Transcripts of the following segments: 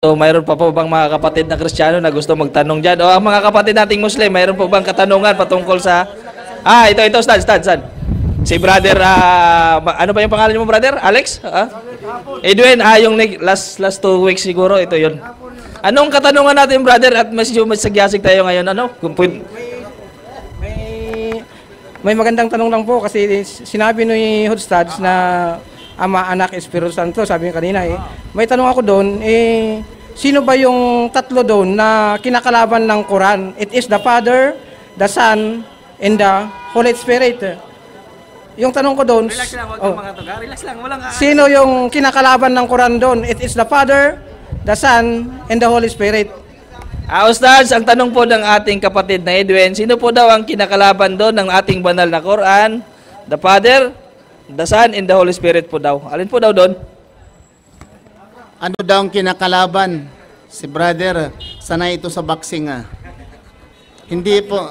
So, mayroon pa po bang mga kapatid na Kristiyano na gusto magtanong dyan? O ang mga kapatid nating Muslim, mayroon po bang katanungan patungkol sa... ito, Stan. Si brother, ano ba yung pangalan mo, brother? Alex? Edwin, yung last 2 weeks siguro, ito yun. Anong katanungan natin, brother? At mas sagyasig tayo ngayon, ano? May magandang tanong lang po kasi sinabi ni Hodstads na Ama, Anak, Espiritu Santo, sabi niya kanina May tanong ako doon, sino ba yung tatlo doon na kinakalaban ng Quran? It is the Father, the Son, and the Holy Spirit. Yung tanong ko doon, relax lang, wag kang mga tuga. Relax lang, walang sino yung kinakalaban ng Quran doon? It is the Father, the Son, and the Holy Spirit. Ustads, ang tanong po ng ating kapatid na Edwin, sino po daw ang kinakalaban doon ng ating banal na Quran? The Father, the Son, and the Holy Spirit po daw. Alin po daw doon? Ano daw ang kinakalaban? Si brother, sanay ito sa boxing Hindi po,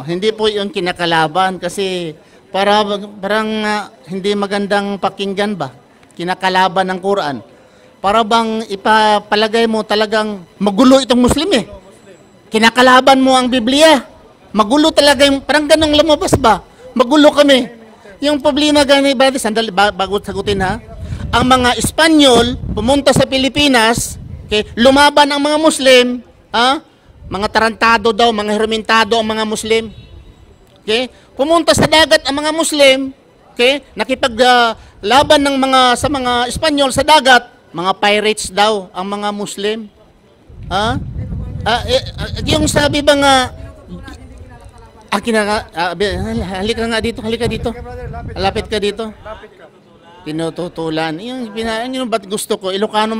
hindi po yung kinakalaban kasi parang hindi magandang pakinggan ba? Kinakalaban ng Quran. Para bang ipapalagay mo talagang magulo itong Muslim Kinakalaban mo ang Biblia. Magulo talaga yung, parang ganong lumabas ba? Magulo kami. Yung problema gani, brother, sandali, bago sagutin Ang mga Espanyol, pumunta sa Pilipinas, lumaban ang mga Muslim, mga tarantado daw, mga hermentado ang mga Muslim. Pumunta sa dagat ang mga Muslim, nakipaglaban ng sa mga Espanyol sa dagat, mga pirates daw ang mga Muslim. Yung sabi ba nga, halika nga dito, lapit ka dito. Tinututulan. Yung ba't gusto ko, Ilocano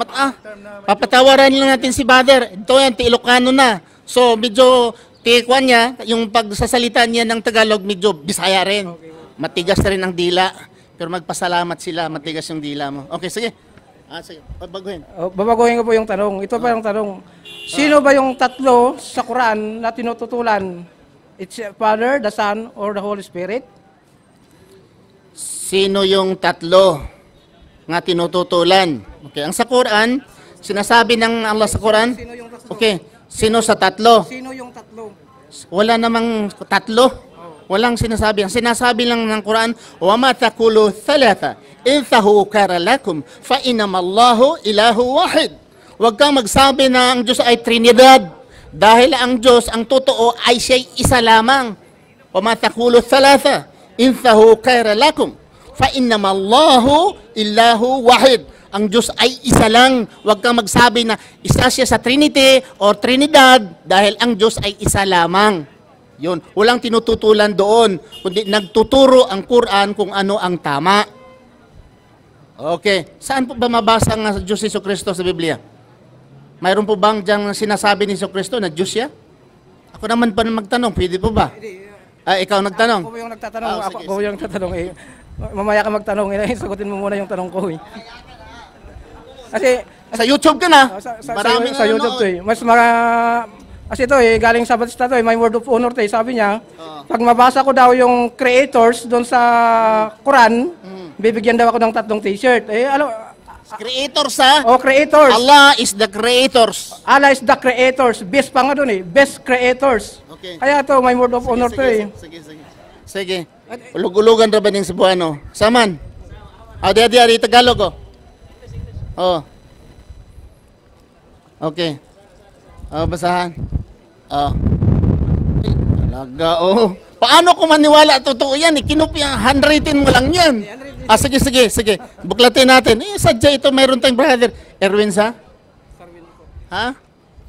papatawaran lang natin si Brother. Ito yan, Ilocano na. So, medyo, tikwan niya, yung pagsasalita niya ng Tagalog, medyo Bisaya rin. Matigas na rin ang dila. Pero magpasalamat sila, matigas yung dila mo. Okay, sige. Sige. Babaguhin. Babaguhin ko po yung tanong. Ito pa yung tanong. Sino ba yung tatlo sa Quran na tinututulan? It's Father, the Son, or the Holy Spirit? Sino yung tatlo nga tinututulan? Okay, ang sa Quran, sinasabi ng Allah sa Quran, okay, sino sa tatlo? Sino yung tatlo? Wala namang tatlo. Walang sinasabi. Ang sinasabi lang ng Quran, وَمَا تَقُولُوا ثَلَاثَ إِنْتَهُ كَرَ لَكُمْ فَإِنَّمَا اللَّهُ إِلَهُ وَاحِدٌ. Huwag kang magsabi na ang Diyos ay Trinidad. Dahil ang Diyos, ang totoo, ay siya'y isa lamang. وَمَا تَقُولُوا ثَلَاثَ إِنْتَهُ كَرَ لَكُمْ فَإِنَّمَا اللَّهُ إِلَهُ وَاحِدٌ. Ang Diyos ay isa lang. Huwag kang magsabi na isa siya sa Trinity or Trinidad dahil ang Diyos ay isa lamang. Yun. Walang tinututulan doon, kundi nagtuturo ang Quran kung ano ang tama. Okay. Saan po ba mabasa ang Diyos Jesucristo sa Biblia? Mayroon po bang diyang sinasabi ni Jesucristo na Diyos siya? Ako naman pa magtanong, pwede po ba? Ikaw nagtanong? Ako po yung nagtatanong. Ako po yung nagtatanong. Mamaya ka magtanong. Sagutin mo muna yung tanong ko. Kasi sa YouTube ka na. Marami sa YouTube to kasi ito galing sa Batista to may word of honor to sabi niya, pag mabasa ko daw yung creators doon sa Quran, bibigyan daw ako ng 3 t-shirt. Creators creators. Allah is the creators. Allah is the creators. Best pa nga doon best creators. Okay. Kaya ito may word of honor to Sige. Ulug-ulugan ra ba ning Cebuano? Saman. Di Tagalog Okay. Basahan. Talaga, Paano ko maniwala totoo yan? Kinupya, handwritten mo lang yan. Sige. Buklatin natin. Sadya ito, mayroon tayong brother. Erwin sa?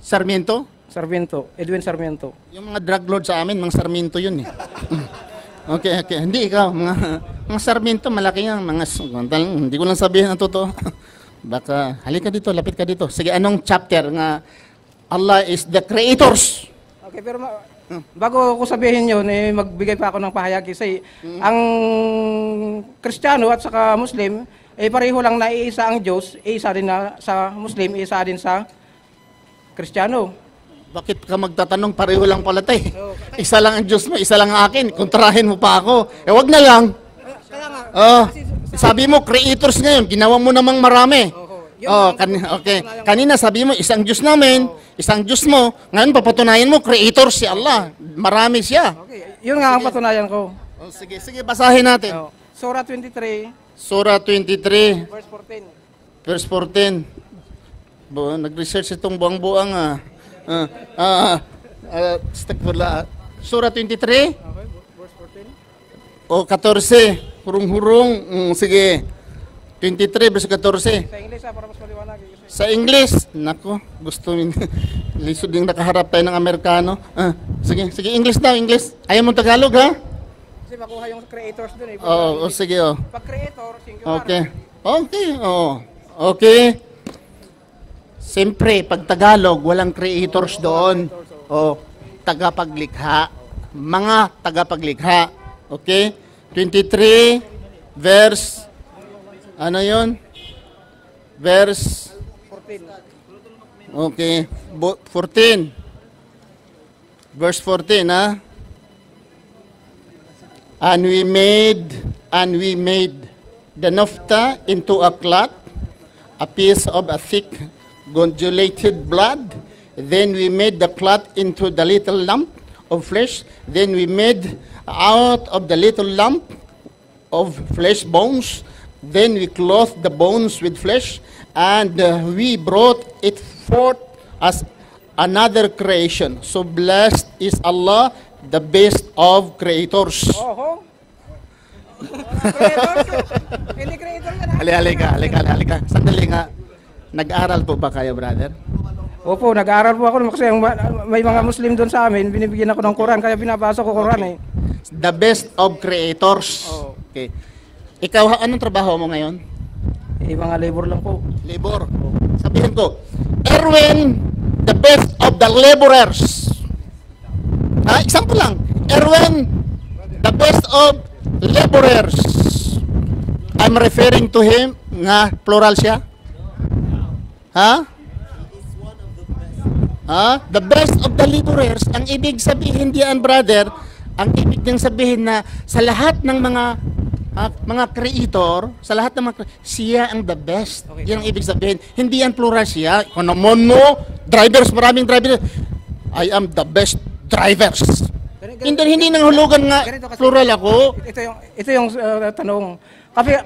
Sarmiento? Sarmiento. Edwin Sarmiento. Yung mga drug lord sa amin, mga Sarmiento yun Okay. Hindi ikaw. Mga Sarmiento, malaki yan. Hindi ko lang sabihin ang totoo. Baka, halika dito, lapit ka dito. Sige, anong chapter nga Allah is the creators? Okay, pero bago ko sabihin yun, magbigay pa ako ng pahayag kasi ang Kristiyano at saka Muslim, pareho lang na iisa ang Diyos, isa din na sa Muslim, isa din sa Kristiyano. Bakit ka magtatanong pareho lang pala tayo? Isa lang ang Diyos mo, isa lang ang akin. Kontrahin mo pa ako. Wag na lang. Kaya nga. Sabi mo, creators ngayon, ginawa mo namang marami. Okay. Kanina sabi mo, isang Diyos namin, isang Diyos mo. Ngayon, papatunayan mo, creator si Allah. Marami siya. Okay. Yun nga ang patunayan ko. Sige, basahin natin. Surah 23, Surah 23, verse 14. verse 14. Nag-research itong buang-buang. Astaghfirullah. Surah 23, Okay, verse 14. o 14. Hurung-hurung. Sige. 23, verse 14. Sa English para mas maliwanag. Sa English, nako, gusto min lisod yung nakaharap tayo ng Amerikano. Sige, English daw, English. Ayaw mo Tagalog, ha? Kasi makuha yung creators dun eh. Sige, oh. Pag creator, singular. Okay. Siyempre, pag Tagalog, walang creators doon. Tagapaglikha. Mga tagapaglikha. Okay? 23, verse, ano yun? Verse 14. Okay. 14. Verse 14, ha? And we made the naphtha into a clot, a piece of a thick granulated blood. Then we made the clot into the little lump of flesh. Then we made out of the little lump of flesh bones. Then we clothed the bones with flesh, and we brought it forth as another creation. So blessed is Allah, the best of creators. Oho. Creators? Hindi creator ka na. Halika. Sandali nga. Nag-aral po ba kayo, brother? Opo, nag-aaral po ako kasi may mga Muslim doon sa amin, binibigyan ako ng Quran, kaya binabasa ko Quran eh. The best of creators. Okay. Ikaw, anong trabaho mo ngayon? Mga labor lang po. Labor. Sabihin ko, Erwin, the best of the laborers. Example lang. Erwin, the best of laborers. I'm referring to him nga plural siya. The best of the laborers. Ang ibig sabihin diyan, brother, ang ibig niyang sabihin na sa lahat ng mga creator, sa lahat ng siya ang the best. Okay. Yan ang ibig sabihin. Hindi yan plural siya. Kung naman no, drivers, maraming drivers. I am the best drivers. Hindi nanghulugan nga plural ako. Ito yung tanong.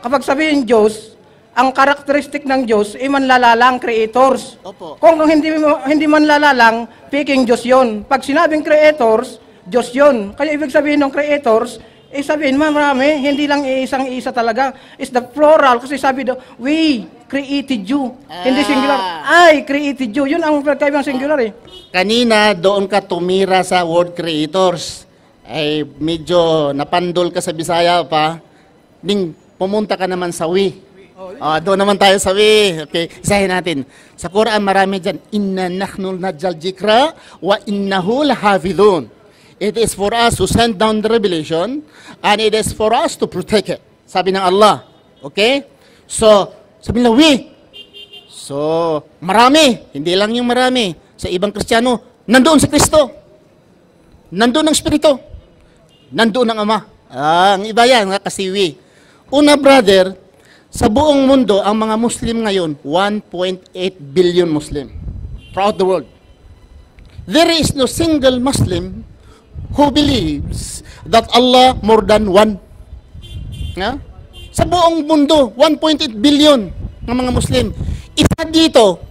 Kapag sabihin Diyos, ang karakteristik ng Diyos ay manlalalang creators. Opo. Kung hindi manlalalang, peking Diyos yun. Pag sinabing creators, Diyos yun. Kaya ibig sabihin ng creators, sabihin marami, hindi lang isang-isa talaga. It's the plural kasi sabi do, we created you. Hindi singular. I created you. Yun ang pagkaibang singular eh. Kanina, doon ka tumira sa word creators. Ay, medyo napandol ka sa Bisaya pa. Pumunta ka naman sa we. Doon naman tayo sa we. Okay, isahin natin. Sa Quran, marami dyan. Inna nahnu najal jikra wa innahu lahafidhun. It is for us to send down the revelation and it is for us to protect it. Sabi ng Allah. Okay? So, sabi nila, we. So, marami. Hindi lang yung marami. Sa ibang Kristiyano, nandoon si Kristo. Nandoon ang Espiritu. Nandoon ang Ama. Ang iba yan, kasi we. Una, brother, sa buong mundo, ang mga Muslim ngayon, 1.8 billion Muslim throughout the world. There is no single Muslim who believes that Allah more than one. Sa buong mundo, 1.8 billion ng mga Muslim. Isa dito,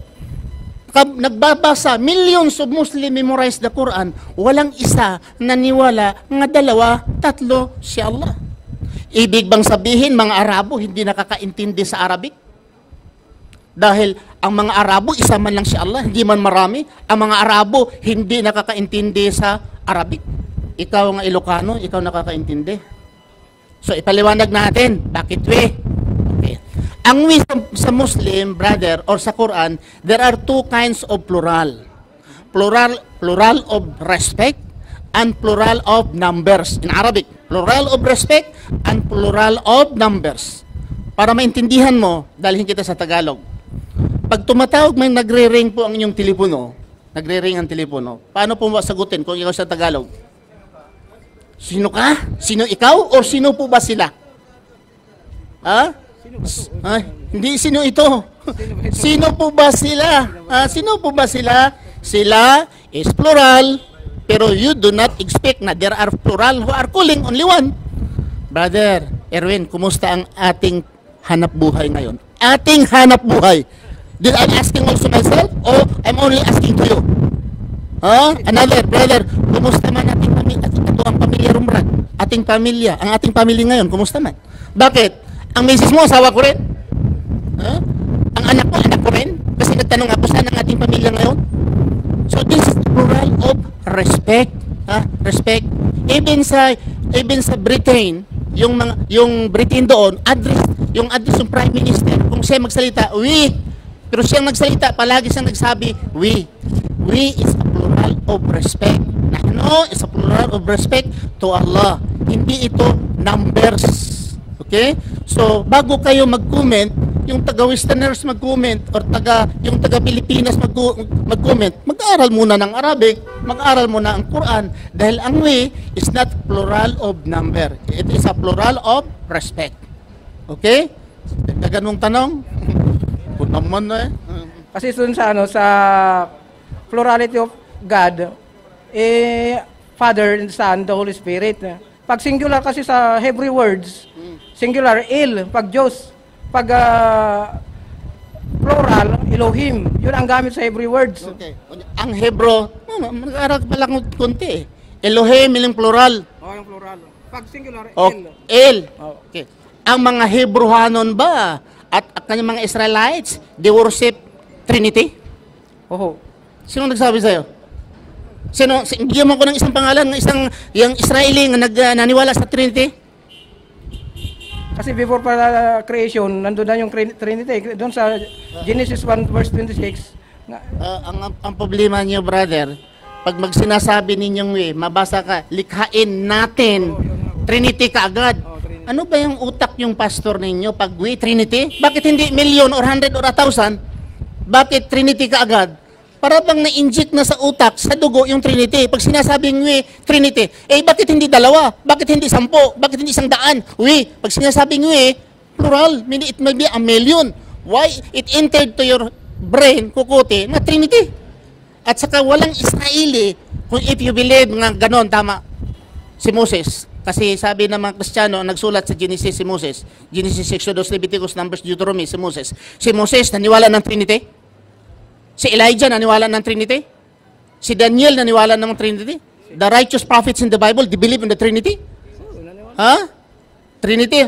nagbabasa, millions of Muslim memorize the Quran, walang isa naniwala nga dalawa, tatlo si Allah. Ibig bang sabihin, mga Arabo hindi nakakaintindi sa Arabic? Dahil ang mga Arabo, isa man lang si Allah, hindi man marami. Ang mga Arabo, hindi nakakaintindi sa Arabic. Ikaw nga Ilocano, ikaw nakakaintindi. So, ipaliwanag natin, bakit we? Okay. Ang we sa Muslim, brother, or sa Quran, there are two kinds of plural. Plural of respect and plural of numbers. In Arabic, plural of respect and plural of numbers. Para maintindihan mo, dalhin kita sa Tagalog. Pag tumatawag, may nagre-ring po ang inyong telepono. Nagre-ring ang telepono. Paano po sagutin kung ikaw sa Tagalog? Sino ka? Sino ikaw? O sino po ba sila? Ay, hindi, sino ito? Sino po ba sila? Sino po ba sila? Sila is plural, pero you do not expect na there are plural who are calling only one. Brother Erwin, kumusta ang ating hanap buhay ngayon? Ating hanap buhay. Did I asking also myself or I'm only asking to you? Another brother, kumusta man ating pamilya? Ito ang pamilya Rumran. Ating pamilya, ang ating pamilya ngayon, kumusta man? Bakit? Ang misis mo, asawa ko rin? Ang anak ko rin? Kasi nagtanong ako, saan ang ating pamilya ngayon? So this is the plural of respect. Respect. Even sa Britain, yung Britain doon, yung address ng Prime Minister, kung siya magsalita, we. Pero siyang magsalita, palagi siyang nagsabi, we. We is a plural of respect. Nahno is a plural of respect to Allah. Hindi ito numbers. Okay? So, bago kayo mag-comment, yung taga-Westerners mag-comment or yung taga-Pilipinas mag-comment, mag-aral muna ng Arabic, mag-aral muna ang Quran dahil ang we is not plural of number. It is a plural of respect. Okay? Ganung tanong? Kung naman na Kasi sa plurality of God, Father, Son, the Holy Spirit. Pag singular kasi sa Hebrew words, singular, El. Pag Diyos, pag plural, Elohim. Yun ang gamit sa Hebrew words. Okay. Ang Hebrew, mag-aaral pa lang konti. Elohim, yung plural. Yung plural. Pag singular, El. Okay. Ang mga Hebrewanon ba at kanyang mga Israelites, they worship Trinity? Sino nagsabi sa'yo? Bigyan mo ko ng isang pangalan ng yung Israeli na naniwala sa Trinity? Kasi before para creation, nandun na yung Trinity. Doon sa Genesis 1 verse 26. Ang problema niyo, brother, pag magsinasabi ninyong mabasa ka, likhain natin. Trinity ka agad. Ano ba yung utak yung pastor ninyo pag Trinity? Bakit hindi million or 100 or 1,000? Bakit Trinity ka agad? Para bang na-inject na sa utak, sa dugo yung Trinity. Pag sinasabing Trinity, bakit hindi dalawa? Bakit hindi 10? Bakit hindi 100? Pag sinasabing plural, it may be a million. Why? It entered to your brain, kukuti, na Trinity. At saka walang Israeli, kung if you believe nga ganon, tama, si Moses. Kasi sabi ng mga Kristiyano, nagsulat sa Genesis si Moses. Genesis, Exodus, Leviticus, Numbers, Deuteronomy, si Moses. Si Moses, naniwala ng Trinity? Si Elijah, naniwala ng Trinity? Si Daniel, naniwala ng Trinity? The righteous prophets in the Bible, they believe in the Trinity? Trinity?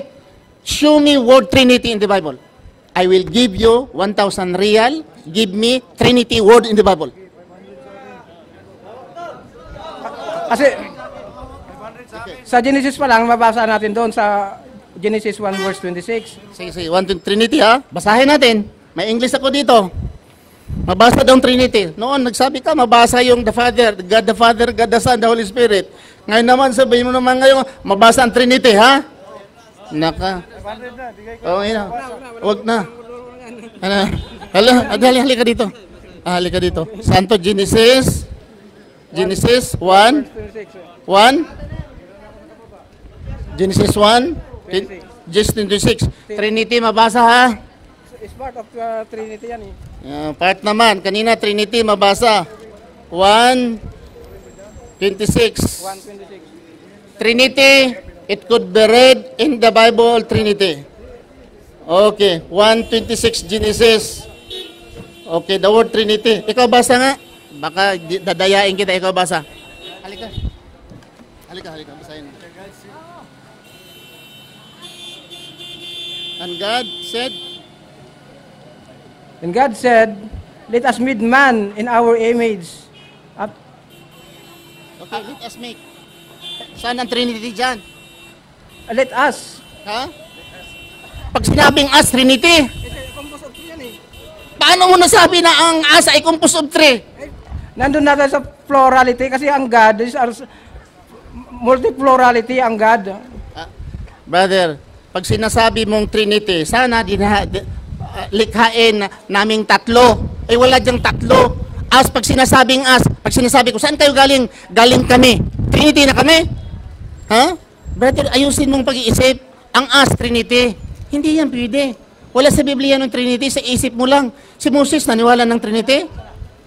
Show me word Trinity in the Bible. I will give you 1,000 real. Give me Trinity word in the Bible. Kasi sa Genesis pa lang, mabasa natin doon sa Genesis 1 verse 26. Sige, 1 Trinity Basahin natin. May English ako dito. Mabasa daw Trinity. Noon, nagsabi ka, mabasa yung the Father, God the Son, the Holy Spirit. Ngayon naman, sabihin mo naman ngayon, mabasa ang Trinity, ha? Naka. Huwag na. Halika dito. Halika dito. Santo Genesis 1. Genesis 1. Genesis 26. Trinity, mabasa ha? It's part of Trinity yan Part naman. Kanina, Trinity, mabasa. 1:26. Trinity, it could be read in the Bible, Trinity. Okay, 1:26 Genesis. Okay, the word Trinity. Ikaw basa nga. Baka dadayain kita, ikaw basa. Halika. Halika, basahin mo. And God said, let us make man in our image. Okay, let us make. Saan ang Trinity dyan? Let us. Ha? Pag sinabing us, Trinity. Composed of three yan Paano mo nasabi na ang us ay composed of three? Nandun natin sa plurality kasi ang God is multi-plurality ang God. Brother, pag sinasabi mong Trinity, sana likhain naming tatlo. Wala diyang tatlo. As, pag sinasabing as, pag sinasabi ko, saan kayo galing? Galing kami. Trinity na kami? Ha? Brother, ayusin mong pag-iisip. Ang as, Trinity. Hindi yan pwede. Wala sa Biblia ng Trinity, sa isip mo lang. Si Moses naniwala ng Trinity.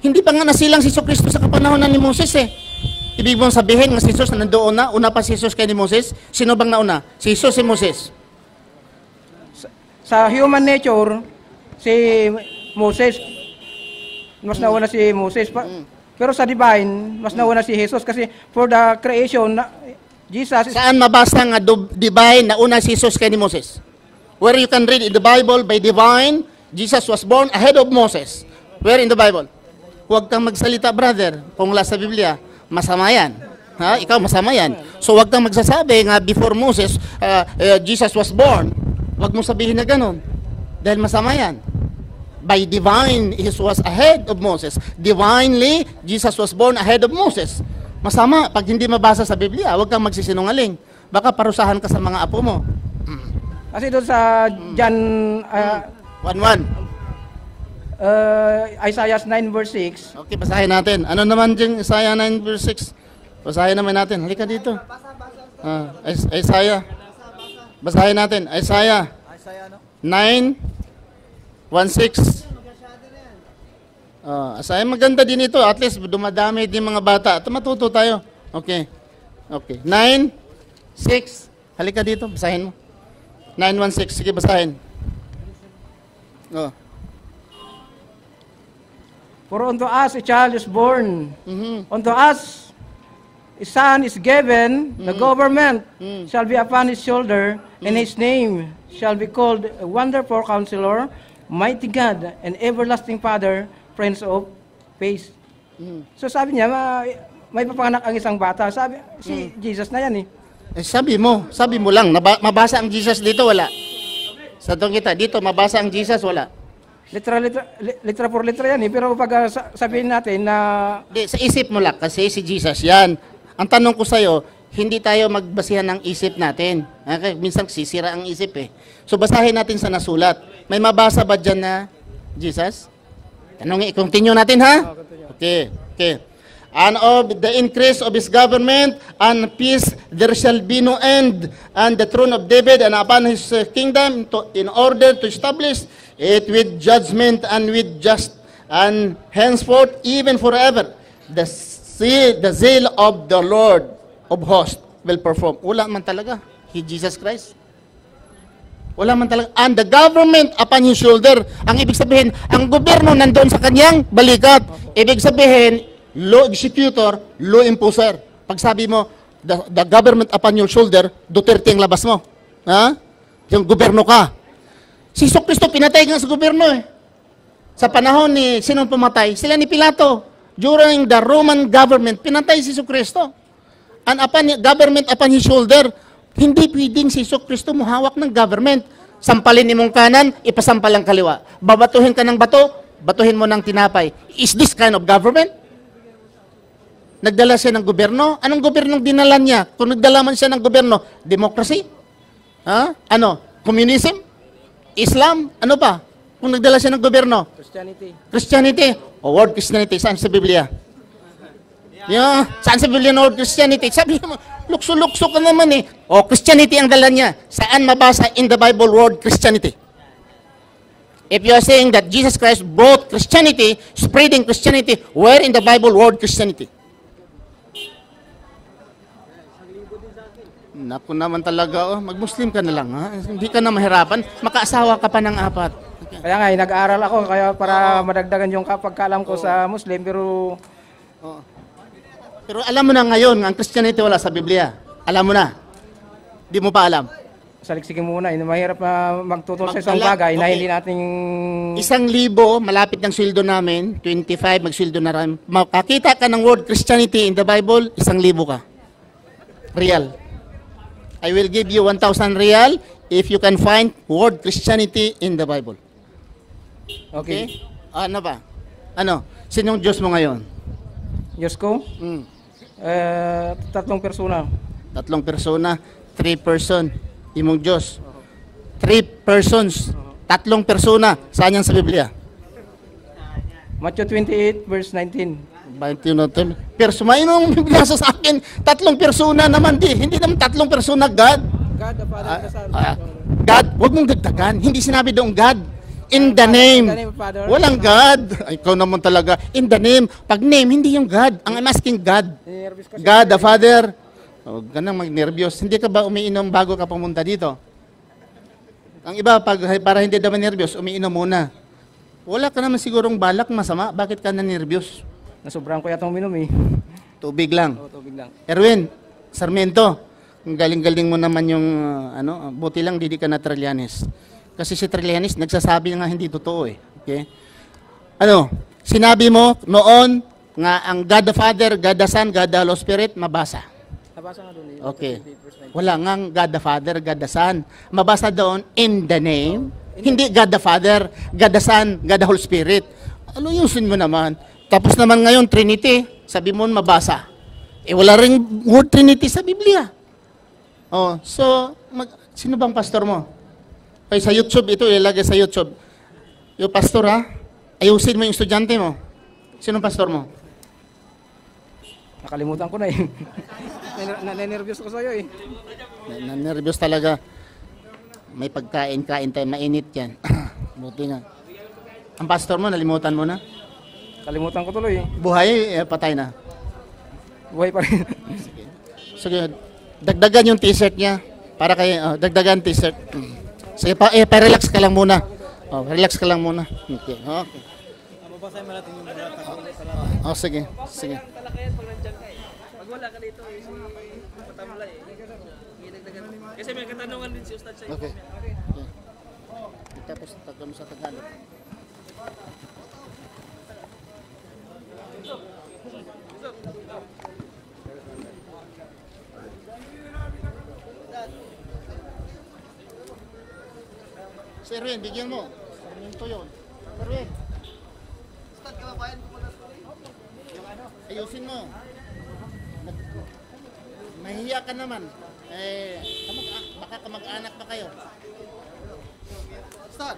Hindi pa nga nasilang si Kristo sa kapanahon ni Moses eh. Ibig mong sabihin nga si Jesus na nandoon na, una pa si Jesus kay ni Moses. Sino bang nauna? Si Jesus, si Moses. Sa human nature, si Moses, mas nauna si Moses. Pero sa divine, mas nauna si Jesus. Kasi for the creation, Jesus is... Saan mabasa nga divine na una si Jesus kay ni Moses? Where you can read in the Bible, by divine, Jesus was born ahead of Moses. Where in the Bible? Huwag kang magsalita, brother. Kung wala sa Biblia, masama yan. Ha? Ikaw, masama yan. So, huwag kang magsasabi nga before Moses, Jesus was born. Huwag mo sabihin na ganun. Dahil masama yan. By divine, he was ahead of Moses. Divinely, Jesus was born ahead of Moses. Masama. Pag hindi mabasa sa Biblia, huwag kang magsisinungaling. Baka parusahan ka sa mga apo mo. Kasi doon sa John, 1:1. Isaiah 9 verse 6, Okay, basahin natin. Ano naman dyan, Isaiah 9 verse 6? Basahin naman natin. Halika dito. Isaiah. Basahin natin. Isaiah 9:1-6. Isaiah, maganda din ito. At least dumadami din mga bata. At matuto tayo. Okay. Okay. 9:6. Halika dito. Basahin mo. 9:1-6. Sige, basahin. For unto us a child is born, unto us a son is given, the government shall be upon his shoulder, and his name shall be called a Wonderful Counselor, Mighty God, and Everlasting Father, Prince of Peace. So sabi niya, may papanganak ang isang bata. Sabi, si Jesus na yan eh. Sabi mo lang, mabasa ang Jesus dito, wala. Sa doon kita, dito, mabasa ang Jesus, wala. Litra for litra yan eh. Pero pag sabihin natin na... Di, sa isip mo lang, kasi si Jesus yan. Ang tanong ko sa'yo, hindi tayo magbasihan ng isip natin. Okay? Minsan sisira ang isip eh. So basahin natin sa nasulat. May mabasa ba dyan na Jesus? Tanongin, continue natin ha? Okay, okay. And of the increase of his government and peace there shall be no end, and the throne of David and upon his kingdom in order to establish it with judgment and with just, and henceforth even forever the zeal of the Lord of hosts will perform. Wala man talaga, Jesus Christ. Wala man talaga. And the government upon his shoulder. Ang ibig sabihin, ang gobyerno nandoon sa kanyang balikat. Ibig sabihin, law executor, law imposer. Pag sabi mo, the government upon your shoulder, Duterte ang labas mo. Ha? Yung gobyerno ka. Si Jesucristo pinatay nga sa gobyerno eh. Sa panahon ni, sinong pumatay? Sila ni Pilato. During the Roman government, pinatay si Jesucristo. And upon government upon his shoulder, hindi pwedeng si Jesucristo mohawak ng government. Sampalin ni mong kanan, ipasampal ang kaliwa. Babatuhin ka ng bato, batuhin mo ng tinapay. Is this kind of government? Nagdala siya ng gobyerno? Anong gobyernong dinala niya? Kung nagdala man siya ng gobyerno, democracy? Ha? Ano? Communism? Islam? Ano pa? Kung nagdala siya ng gobyerno? Christianity. O word Christianity, saan sa Biblia? Yeah. Saan sa Biblia na word Christianity? Sabi mo, lukso-lukso ka naman eh. O Christianity ang dala niya. Saan mabasa in the Bible word Christianity? If you are saying that Jesus Christ brought Christianity, spreading Christianity, where in the Bible word Christianity? Naku naman talaga, mag-Muslim ka na lang, ha? Hindi ka na mahirapan, makaasawa ka pa ng 4. Kaya nga, nag-aaral ako kaya para madagdagan yung pagkaalam ko sa Muslim, pero... Pero alam mo na ngayon, ang Christianity wala sa Biblia. Alam mo na. Di mo pa alam. Saliksikin muna, mahirap na magtutol sa isang bagay na hindi nating... 1,000, malapit ng sweldo namin, 25, mag-sweldo na rin. Makakita ka ng word Christianity in the Bible, 1,000 ka. Real. I will give you 1,000 real if you can find word Christianity in the Bible. Okay? Ano ba? Ano? Sinong Diyos mo ngayon? Diyos ko? 3 persona. 3 persona, 3 person. Imong Diyos. 3 persons. 3 persona. Saan yan sa Biblia? Matthew 28 verse 19. Pero sumayin mo binasa sa akin, 3 persona naman di. Hindi naman 3 persona, God. God the Father, the Son, God. Huwag mong dagdagan. Hindi sinabi doon God. In the name. In the name of Father. Walang God. Ay, ikaw naman talaga. In the name. Pag name, hindi yung God. Ang I'm asking God. Nervous kasi. God the Father. Huwag ka nang mag-nervyos. Hindi ka ba umiinom bago ka pumunta dito? Ang iba, para hindi daw nervyos, umiinom muna. Wala ka naman sigurong balak masama. Bakit ka na nervyos? Nasobrahan ko yata uminom eh. Tubig lang. Oo, tubig lang. Erwin, Sarmiento, ang galing-galing mo naman yung, buti lang hindi ka na Trillanes. Kasi si Trillanes, nagsasabi nga hindi totoo eh. Okay? Sinabi mo noon nga ang God the Father, God the Son, God the Holy Spirit, mabasa. Nabasa nga doon eh. Okay. Wala nga God the Father, God the Son. Mabasa doon, in the name. Hindi God the Father, God the Son, God the Holy Spirit. Ano yusin mo naman? Tapos naman ngayon, Trinity. Sabi mo, mabasa. Wala ring word Trinity sa Biblia. Sino bang pastor mo? Sa YouTube, ito ilalagay sa YouTube. Yung pastor ayusin mo yung estudyante mo. Sino pastor mo? Nakalimutan ko na eh. Nanenervyos ko sa'yo eh. Nervyos talaga. May pagkain-kain tayo, mainit yan. Buti nga. Ang pastor mo, nalimutan mo na? Kalimutan ko tuloy eh. Buhay, patay na. Buhay pa rin. Sige, dagdagan yung t-shirt niya. Para kay, dagdagan t-shirt. Sige, pa-relax ka lang muna. Relax ka lang muna. Okay. Mabasahin mo natin yung Sige. Sige. Talakayan pag nandiyan ka eh. Pag wala ka dito si patamla eh. Kasi may katanungan din si Ustad sa iyo. Okay. Tapos tagam sa Tagalog. Si Erwin, bigyan mo. Sarmiento yun. Erwin. Ustad, kababayan mo muna. Ayusin mo. Mahihiya ka naman. Baka kamag-anak pa kayo. Ustad.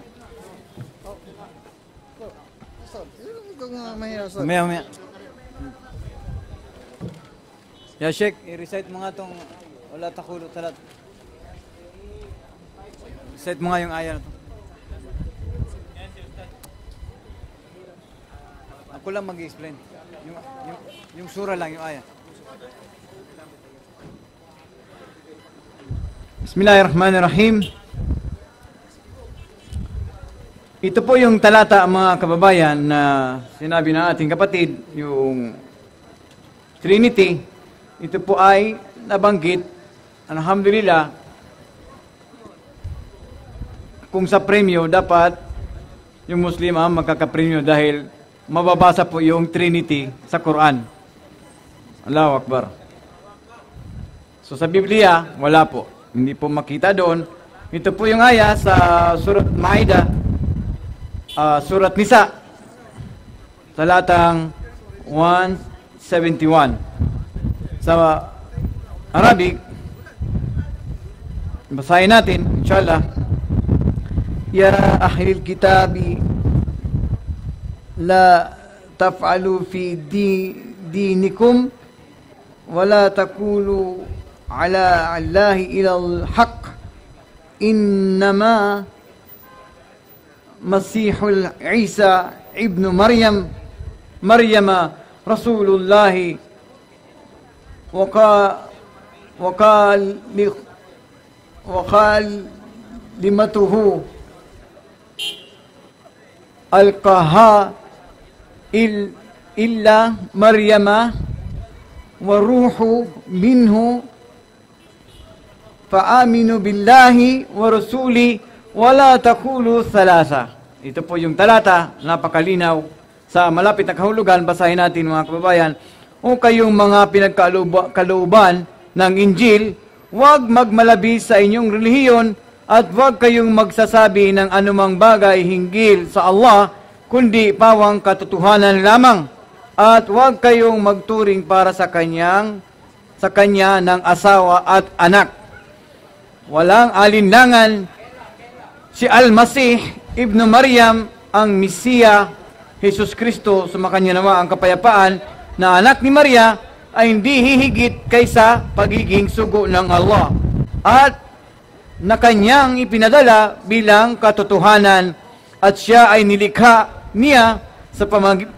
Ustad. Kung mahihiya, Ustad. Mamaya. Ya, Sheikh, i-recite mo nga itong wala takulo talat. Recite mo nga yung aya na to. Ako lang mag-explain. Yung sura lang, yung aya. Bismillahirrahmanirrahim. Ito po yung talata, mga kababayan, na sinabi ng ating kapatid, yung Trinity. Ito po ay nabanggit, alhamdulillah, kung sa premyo, dapat yung Muslim ang magkakapremyo dahil mababasa po yung Trinity sa Quran. Allahu Akbar. So sa Biblia, wala po. Hindi po makita doon. Ito po yung aya sa Surat Maida, Surat Nisa, talatang 171. Sa Arabic, basahin natin, inshallah. Ya ahlil kitabi, la taf'alu fi dinikum wala taqulu ala Allahi ila al-haq innama Masihul Isa ibn Maryama Rasulullahi وقال لمته ألقاها إلا مريم وروح منه فآمنوا بالله ورسوله ولا تقولوا ثلاثة. Ito po yung talata, napakalinaw. Sa malapit na kahulugan, basahin natin mga kababayan. O kayong mga pinagkalooban ng Injil, huwag magmalabis sa inyong relihiyon at huwag kayong magsasabi ng anumang bagay hinggil sa Allah, kundi pawang katotohanan lamang. At huwag kayong magturing para sa kanya ng asawa at anak. Walang alinlangan, si Al-Masih Ibn Maryam ang Mesiya, Jesus Kristo, sumakanya nawa ang kapayapaan, na anak ni Maria ay hindi hihigit kaysa pagiging sugo ng Allah. At na kanyang ipinadala bilang katotohanan at siya ay nilikha niya sa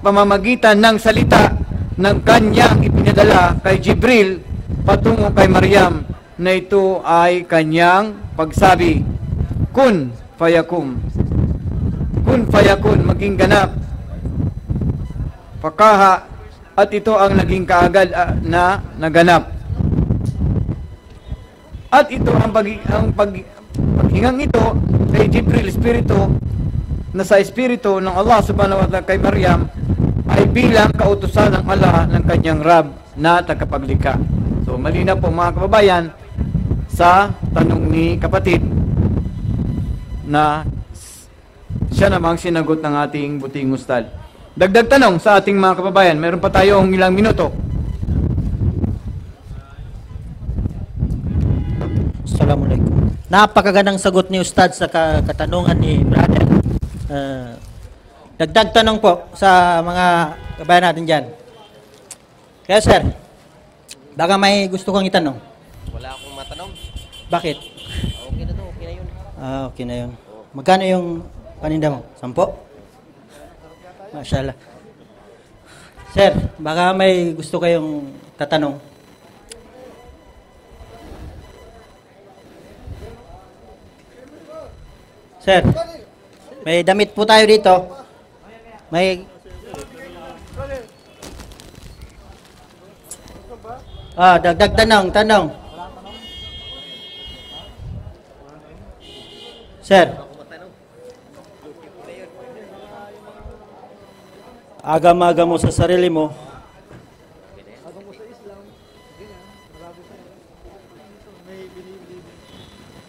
pamamagitan ng salita ng kanyang ipinadala kay Jibril patungo kay Maryam na ito ay kanyang pagsabi, kun fayakun. Kun fayakun, maging ganap. Pakaha, at ito ang naging kaagad na naganap. At ito ang paghingang ito kay Jibril, Espiritu, na sa Espiritu ng Allah subhanahu wa ta'ala kay Maryam ay bilang kautusan ng Allah ng kanyang Rab na tagapaglikha. So malinaw po mga kababayan sa tanong ni kapatid na siya namang sinagot ng ating buting ustad. Dagdag tanong sa ating mga kababayan, meron pa tayong ilang minuto. Assalamualaikum. Napakagandang sagot ni Ustad sa katanungan ni brother. Dagdag tanong po sa mga kabayan natin dyan. Kaya sir, baka may gusto kong itanong. Wala akong matanong. Bakit? Okay na to, okay na yun. Okay na yun. Magkano yung paninda mo? 10? Mashallah. Sir, baka may gusto kayong tatanong. Sir, may damit po tayo dito. May... dagdag tanong. Sir. Agam-agam mo sa sarili mo.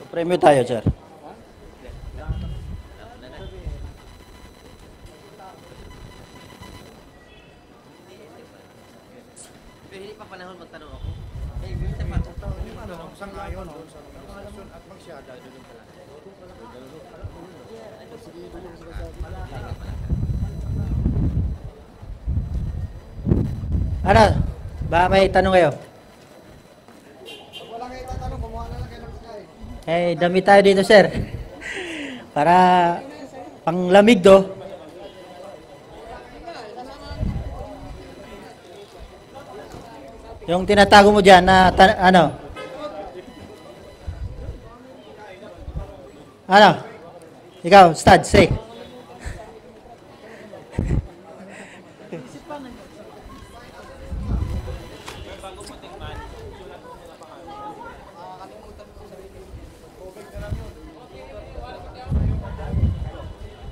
Premyo tayo, sir. Hindi pa panahon magtanong ako. Ano? Ba may tanong kayo? Dami tayo dito, sir. Para panglamig do. Yung tinatago mo dyan na, ano? Ano? Ikaw, Stad, say.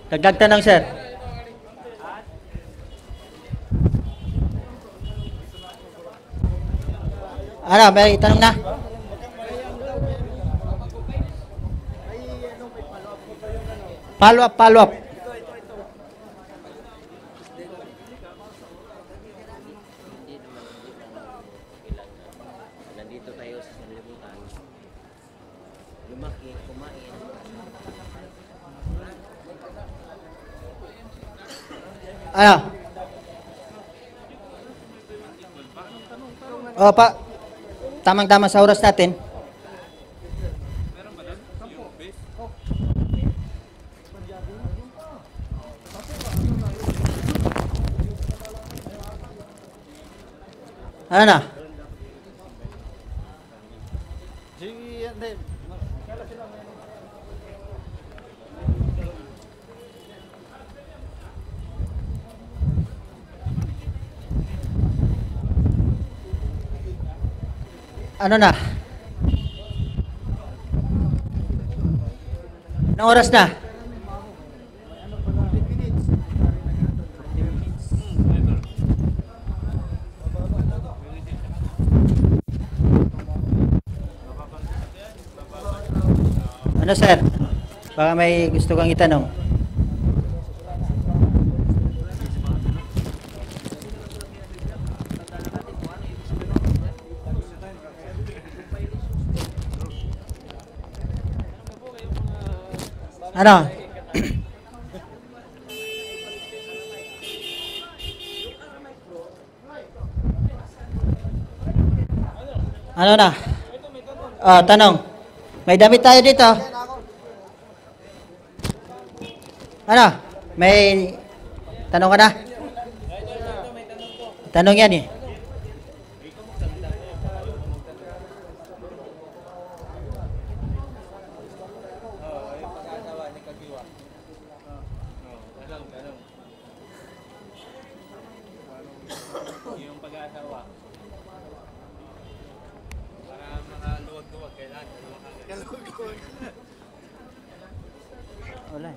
Dagdag tanong, sir. Ano, may tanong na? Follow up. Nandito tayo sa sanlibutan. Lumaki, kumain. Ano? Tamang-tama sa oras natin. Ano na? Ano na? Anong oras na? Ano, sir? Baka may gusto kang itanong. Ano? Ano na? Tanong. May damit tayo dito. Ano? May tanong ka na? Tanong yan eh. Wala.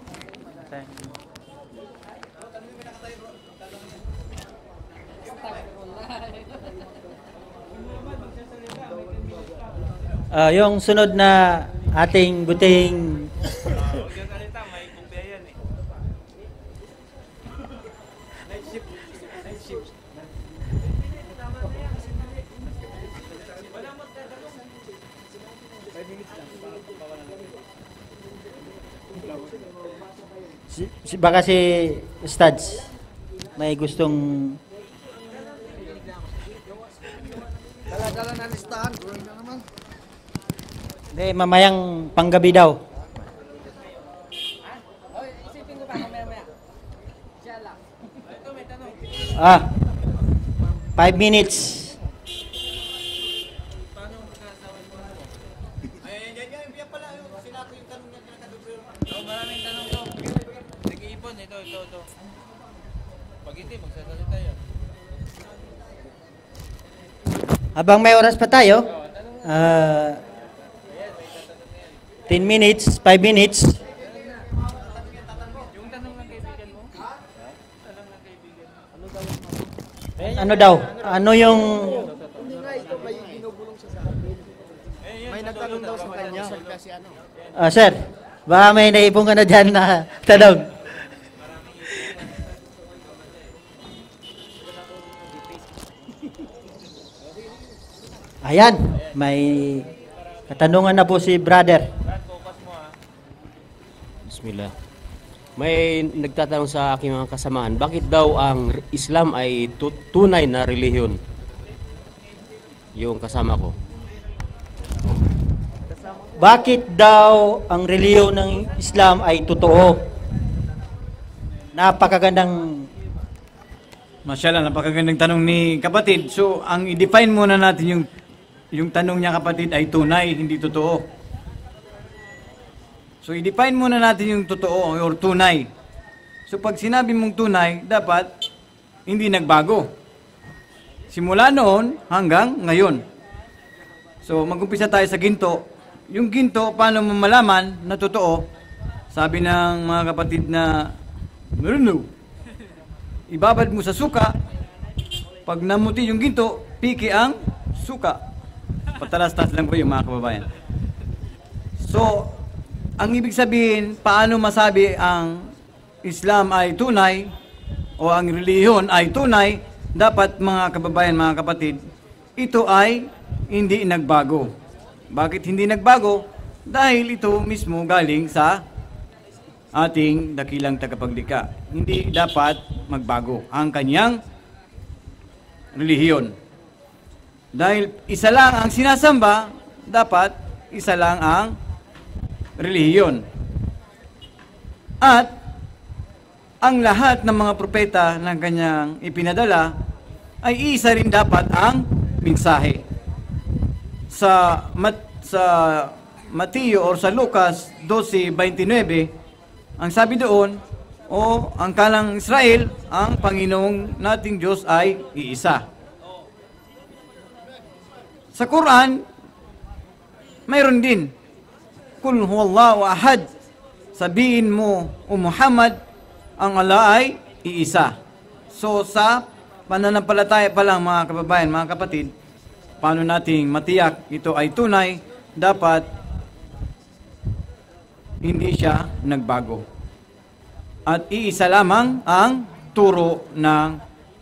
Yung sunod na ating buting baka si Stads may gustong Dala-dala na listahan, drawing na naman. hindi, mamayang panggabi daw. Ah, 5 minutes. Maraming tanong to. Nag-iipon, ito. Pag hindi, magsasalita yan. Habang may oras pa tayo, 10 minutes, 5 minutes. Ano daw? Ano yung... May nagtanong daw sa kanya. Sir, baka may naipon ka na dyan na tanong. Ayan, may katanungan na po si brother. Bismillah. May nagtatanong sa aking mga kasamahan, bakit daw ang Islam ay tunay na relihiyon? Yung kasama ko. Bakit daw ang relihiyon ng Islam ay totoo? Napakagandang... Mashallah, napakagandang tanong ni kapatid. So, ang i-define muna natin yung tanong niya kapatid ay tunay, hindi totoo. So, i-define muna natin yung totoo or tunay. So, pag sinabi mong tunay, dapat hindi nagbago. Simula noon hanggang ngayon. So, mag-umpisa tayo sa ginto. Yung ginto, paano mo malaman na totoo? Sabi ng mga kapatid na, no, ibabad mo sa suka, pag namuti yung ginto, piki ang suka. Patalas-tas lang po yung mga kababayan. So, ang ibig sabihin, paano masabi ang Islam ay tunay o ang relihiyon ay tunay, dapat mga kababayan, mga kapatid, ito ay hindi nagbago. Bakit hindi nagbago? Dahil ito mismo galing sa ating dakilang tagapaglikha. Hindi dapat magbago ang kanyang relihiyon. Dahil isa lang ang sinasamba, dapat isa lang ang relihiyon. At ang lahat ng mga propeta ng kanyang ipinadala ay isa rin dapat ang mensahe. Sa Mateo or sa Lucas 12:29, ang sabi doon, ang kalang Israel, ang Panginoong nating Diyos ay iisa. Sa Quran, mayroon din, Kul huwallahu ahad, sabihin mo, O Muhammad, ang Allah ay iisa. So sa pananampalataya pa lang mga kababayan, mga kapatid, paano nating matiyak ito ay tunay, dapat hindi siya nagbago. At iisa lamang ang turo ng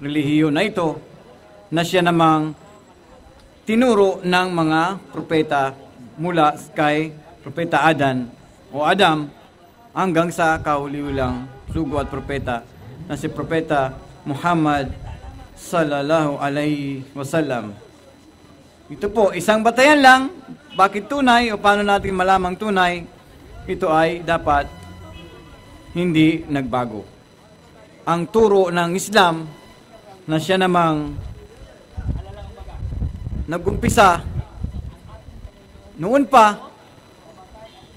relihiyon na ito, na siya namang tinuro ng mga propeta mula kay Propeta Adam hanggang sa kauli-ulang sugo at propeta na si Propeta Muhammad sallallahu alaihi wasallam. Ito po, isang batayan lang Bakit tunay o paano natin malamang tunay? Ito ay dapat hindi nagbago. Ang turo ng Islam na siya namang nag-umpisa noon pa,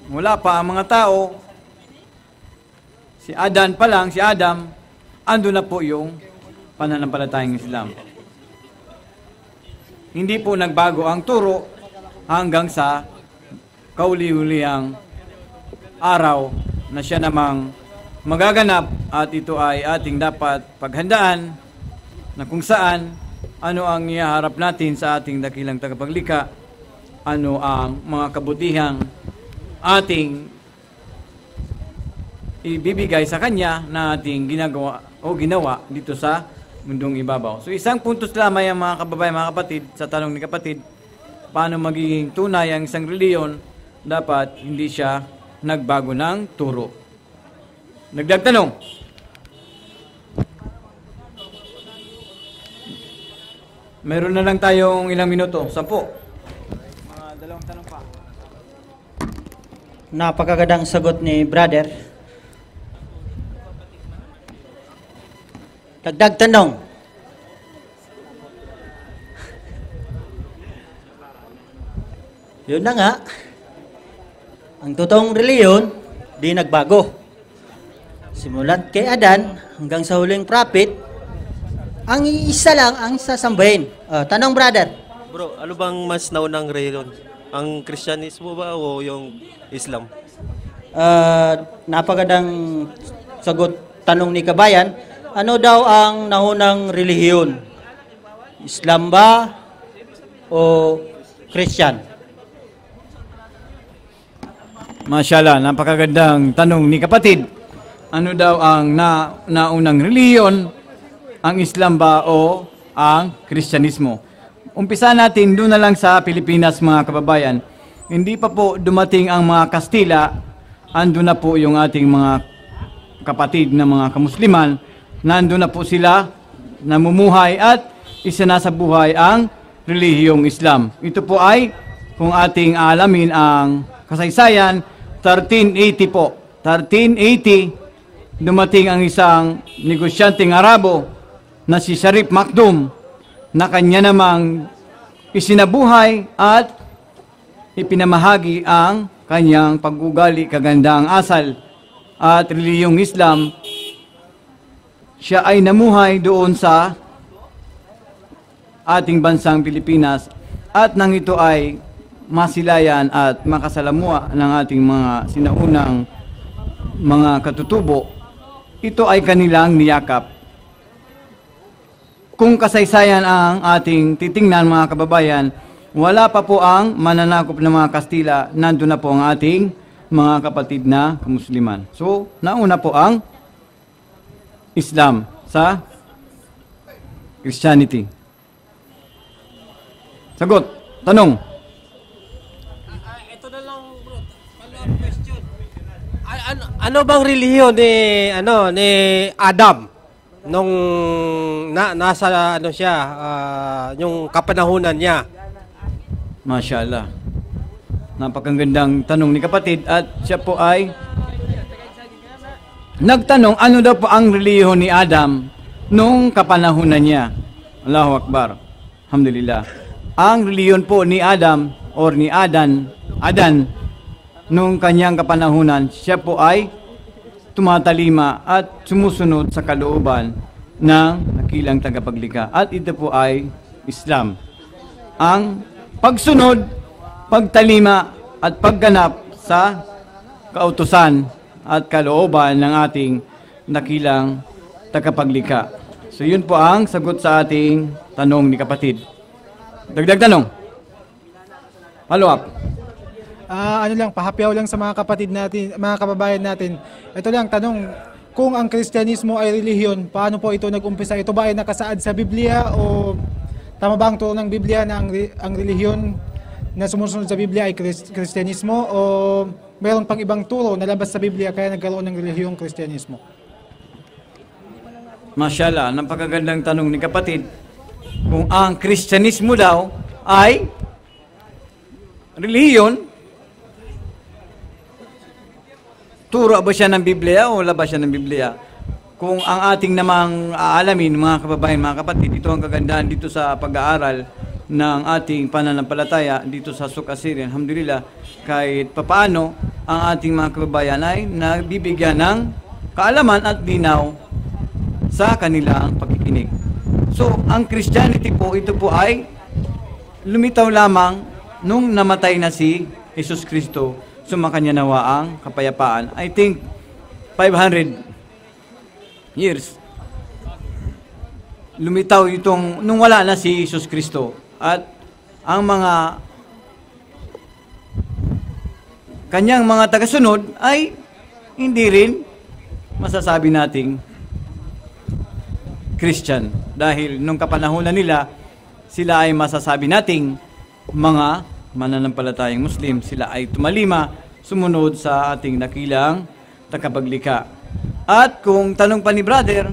wala pa ang mga tao, si Adan pa lang, si Adam, ando na po yung pananampalatayang Islam. Hindi po nagbago ang turo hanggang sa kauli-uliang araw na siya namang magaganap, at ito ay ating dapat paghandaan na kung saan ano ang ihaharap natin sa ating dakilang tagapaglikha, ano ang mga kabutihang ating ibibigay sa Kanya na ating ginagawa o ginawa dito sa mundong ibabaw. So isang puntos lamang ang mga kababayan, mga kapatid, sa tanong ni kapatid, paano magiging tunay ang isang reliyon? Dapat hindi siya nagbago ng turo. Nagdag tanong. Meron na lang tayong ilang minuto. 10. Mga dalawang tanong pa. Napakagandang sagot ni brother. Dagdag tanong. Yun na nga. Ang totoong reliyon, di nagbago. Simulat kay Adan hanggang sa huling prophet, ang isa lang ang sasambahin. Tanong brother. Bro, ano bang mas naunang reliyon? Ang Kristyanismo ba o yung Islam? Napakagandang sagot tanong ni kabayan. Ano daw ang naunang relihiyon? Islam ba o Christian? Mashallah, napakagandang tanong ni kapatid. Ano daw ang naunang reliyon? Ang Islam ba o ang Kristyanismo? Umpisa natin doon na lang sa Pilipinas, mga kababayan. Hindi pa po dumating ang mga Kastila, ando na po yung ating mga kapatid na mga kamusliman, nando na po sila namumuhay at isinasabuhay ang relihiyong Islam. Ito po ay, kung ating alamin ang kasaysayan, 1380 po. 1380, dumating ang isang negosyanteng Arabo na si Sharif Makdum, na kanya namang isinabuhay at ipinamahagi ang kanyang pag-ugali, kagandang asal at relihiyong Islam. Siya ay namuhay doon sa ating bansang Pilipinas, at nang ito ay masilayan at makasalamuha ng ating mga sinaunang mga katutubo, ito ay kanilang niyakap. Kung kasaysayan ang ating titingnan, mga kababayan, wala pa po ang mananakop ng mga Kastila, nandun na po ang ating mga kapatid na kamusliman. So, nauna po ang Islam sa Christianity. Sagot. Tanong. Ito na lang, bro. Follow-up question. Ano bang relihiyon ni Adam nung nasa siya, yung kapanahunan niya? Mashallah. Napakagandang tanong ni kapatid, at siya po ay nagtanong ano daw po ang relihiyon ni Adam nung kapanahunan niya. Allahu Akbar. Alhamdulillah. Ang relihiyon po ni Adam or ni Adan nung kanyang kapanahunan, siya po ay tumatalima at sumusunod sa kalooban ng dakilang tagapaglikha. At ito po ay Islam. Ang pagsunod, pagtalima at pagganap sa kautusan at kalooban ng ating dakilang tagapaglikha. So yun po ang sagot sa ating tanong ni kapatid. Dagdag tanong. Follow up. Ano lang, pahapiaw lang sa mga kapatid natin, mga kababayan natin. Ito lang, tanong, kung ang Kristyanismo ay relihiyon, paano po ito nag-umpisa? Ito ba ay nakasaad sa Biblia o tama ba ang turo ng Biblia na ang relihiyon na sumusunod sa Biblia ay Kristyanismo, o mayroon pang ibang turo na labas sa Biblia kaya nagkaroon ng relihiyong Kristyanismo? Mashallah, napakagandang tanong ni kapatid. Kung ang Kristyanismo daw ay relihiyon, turo ba siya ng Biblia o labas siya ng Biblia? Kung ang ating namang aalamin, mga kababayan, mga kapatid, ito ang kagandahan dito sa pag-aaral ng ating pananampalataya dito sa Suk Assyrian. Alhamdulillah, kahit papaano ang ating mga kababayan ay nabibigyan ng kaalaman at linaw sa kanilang pagkikinig. So, ang Christianity po, ito po ay lumitaw lamang nung namatay na si Jesus Kristo, sumakanya nawa ang kapayapaan. I think 500 years lumitaw itong nung wala na si Jesus Kristo, at ang mga kanyang mga tagasunod ay hindi rin masasabi nating Christian, dahil nung kapanahunan nila sila ay masasabi nating mga mananampalatayang Muslim. Sila ay tumalima, sumunod sa ating dakilang tagapaglikha. At kung tanong pa ni brother,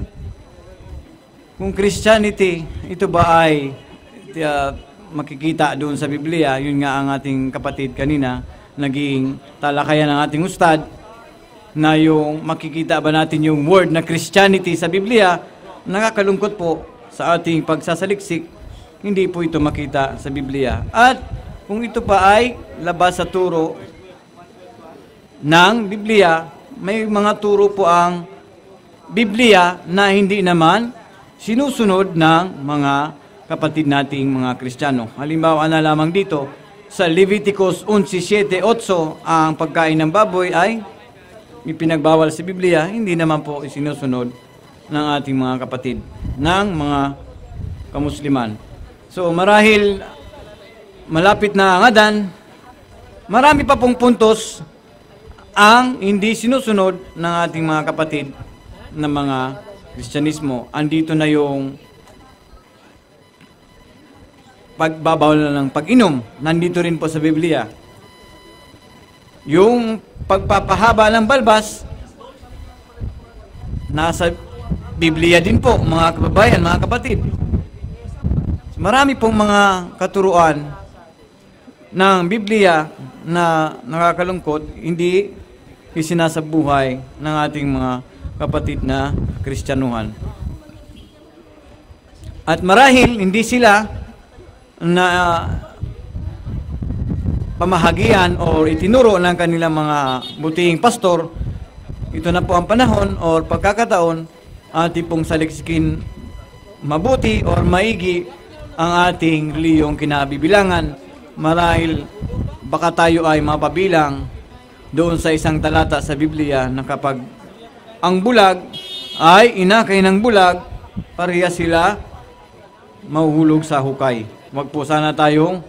kung Christianity, ito ba ay makikita doon sa Biblia, yun nga ang ating kapatid kanina, naging talakayan ng ating ustad, na yung makikita ba natin yung word na Christianity sa Biblia, nakakalungkot po sa ating pagsasaliksik, hindi po ito makita sa Biblia. At kung ito pa ay labas sa turo ng Biblia, may mga turo po ang Biblia na hindi naman sinusunod ng mga kapatid nating mga Kristiyano. Halimbawa na lamang dito, sa Leviticus 11:7-8, ang pagkain ng baboy ay ipinagbawal sa Biblia, hindi naman po isinusunod ng ating mga kapatid, ng mga kamusliman. So marahil malapit na ang Adan, marami pa pong puntos ang hindi sinusunod ng ating mga kapatid na mga Kristyanismo. Andito na yung pagbabawal na ng pag-inom. Nandito rin po sa Biblia. Yung pagpapahaba ng balbas, nasa Biblia din po, mga kababayan, mga kapatid. Marami pong mga katuruan ng Biblia na nakakalungkot, hindi isinasabuhay ng ating mga kapatid na Kristyanuhan. At marahil hindi sila na pamahagian o itinuro ng kanilang mga butihing pastor. Ito na po ang panahon o pagkakataon ating pong saliksikin mabuti o maigi ang ating relihiyong kinabibilangan. Marahil baka tayo ay mapabilang doon sa isang talata sa Biblia na kapag ang bulag ay inakay ng bulag, pareha sila mahuhulog sa hukay. Huwag po sana tayong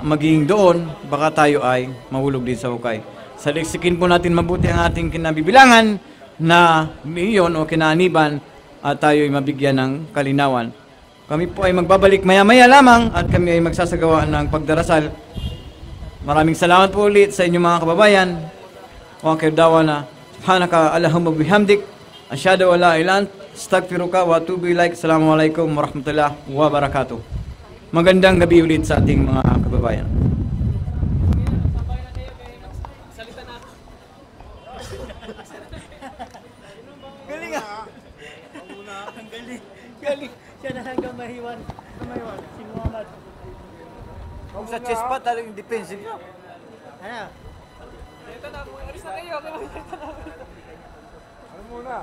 maging doon, baka tayo ay mahulog din sa hukay. Saliksikin po natin mabuti ang ating kinabibilangan na iyon o kinaaniban at tayo ay mabigyan ng kalinawan. Kami po ay magbabalik maya-maya lamang at kami ay magsasagawa ng pagdarasal. Maraming salamat po ulit sa inyong mga kababayan. Wa kirdawana, subhanaka Allahumma bihamdik, asyhadu an la ilaha illa anta, astaghfiruka wa atubu ilaik. Assalamualaikum warahmatullahi wabarakatuh. Magandang gabi ulit sa ating mga kababayan. Galing ah. Ang galing. Galing. Siya na hanggang mahiwan. Mahiwan. Si Muhammad. Kung sa chest pa, talagang defensive niya. Ano? Ito na, alis na kayo. Ano muna?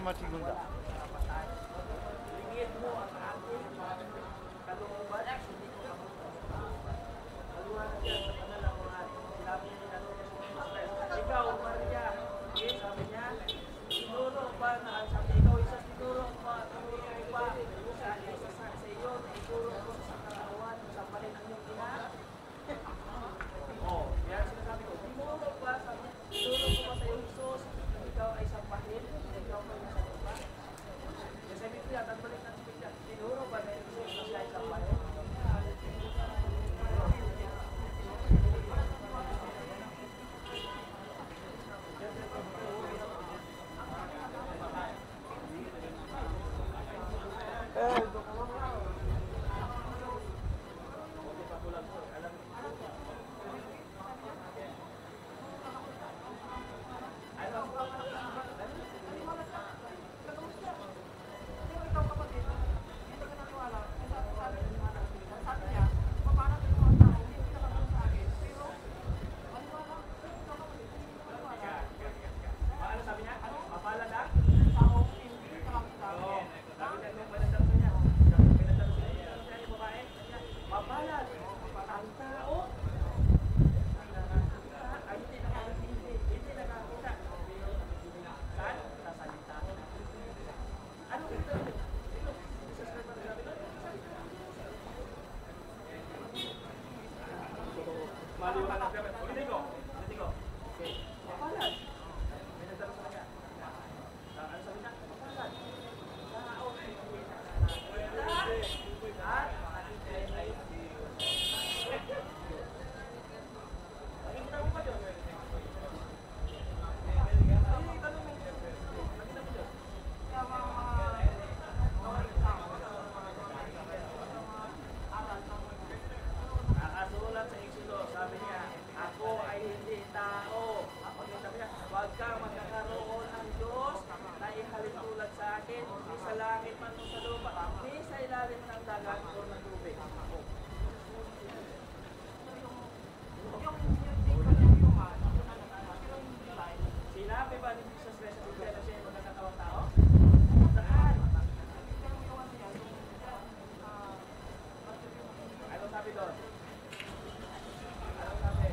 Matigunda. Lingid mo ang aking kalooban. Hindi ko kapag Paliwanag yan sa panalangin. Sinabi niya ni Israel. Ikaw, Maria, sabi niya, tinuro ba na sabi ikaw isa tinuro pa sa iyo na ituro ko sa katawan sa panin ang iyong ina. Oh, yan sinasabi ko. Tinuro ba sabi niya, tinuro ko ba sa iyo Jesus, ikaw ay sampahin, ikaw ay nasa lupa. Kasi sabi ko yan, tagbalik ng sabi niya, tinuro ba na Jesus na siya ay sampahin? Nakasulat sa Exodo, sabi niya, ako ay hindi tao. Okay, sabi niya, huwag kang magkakaroon ng Diyos na ihalintulad sa akin, di sa langit man o sa lupa, di sa ilalim ng dagat o ng tubig. Sinabi ba ni Jesus Christ sa Biblia na siya ay magkakatawang tao? Saan? Ano sabi doon? Ano sabi?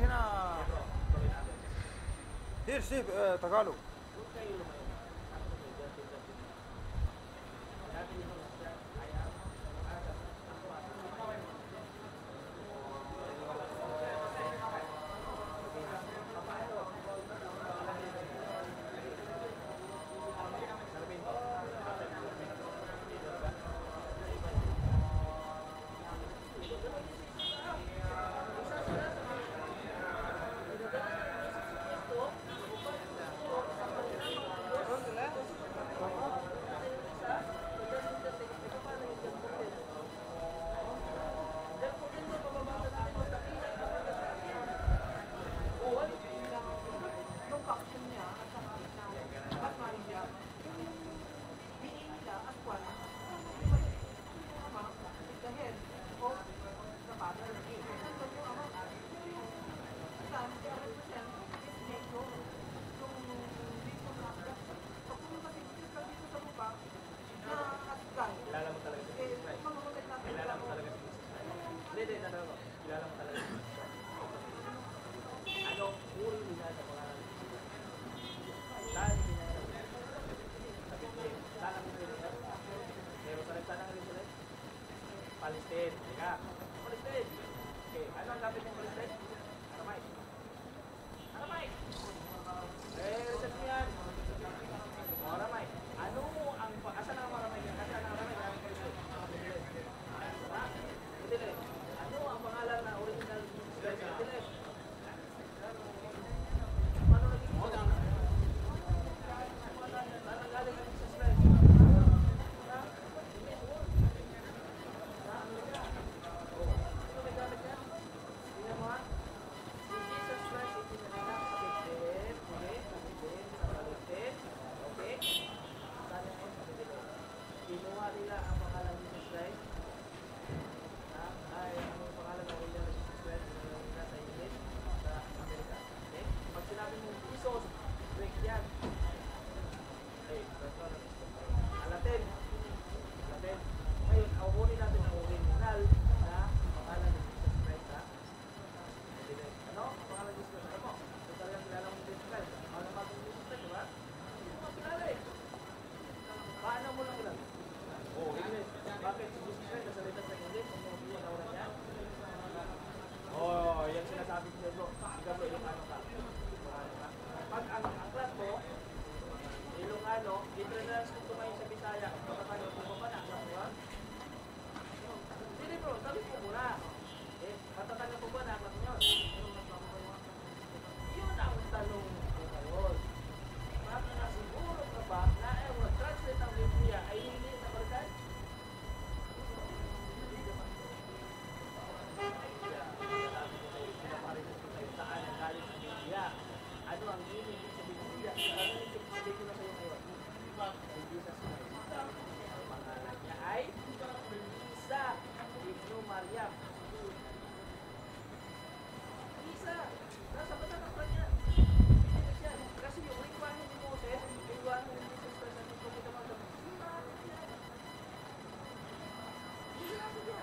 هنا دير سيف تقالو. Palestine, teka. Palestine. Okay, ano ang gamit ng Palestine? Aramay. Aramay. Research mo yan. Aramay. Ano ang, asan ang Aramay yan? Asan ang Aramay? Ano ang pangalan na original Palestine? Paano naging mo? Parang galing ang Israel. Kinuha nila ang pangalan ni Jesus Christ ay ang pangalan ng original ni Jesus Christ na sa English sa Amerika. Okay? Pag sinabi mo Jesus, break yan. Okay, Latin. Latin. Ngayon, awunin natin ang original na pangalan ni Jesus Christ ha? Ano? Ang pangalan ni Jesus Christ. Ano mo? Kung talagang kilala mo ni Jesus Christ. Ano naman ni Jesus Christ, diba? Hindi mo makilala eh. Paano mo lang kilala? Oh, English. Bakit si Jesus Christ nasalita sa English? Kung yung pinauran niya? Oh, yan sinasabi ko bro. Ikaw bro, Ilocano ka. Pag ang aklat mo, Ilocano, i-translate ko tumayo sa Bisaya. Pagkakano ko ba na? Hindi bro, sabi ko muna. Matatanda ko ba na aklat nyo? Yun ang tanong ko ngayon. Siguro ka ba na translate ang Biblia ay hindi na barkad? Saan ang galing sa Biblia? Ano ang meaning sa Biblia? Ano yung sabihin ko na sa'yo ngayon? Si Jesus Christ. Ang pangalan niya ay Isa Ibnu Maryam. Isa. Nasa bata ng kanya. Kasi yung lingwahe ni Moses, lingwahe ni Jesus Christ at ito kita magdamag. Sinabi niya.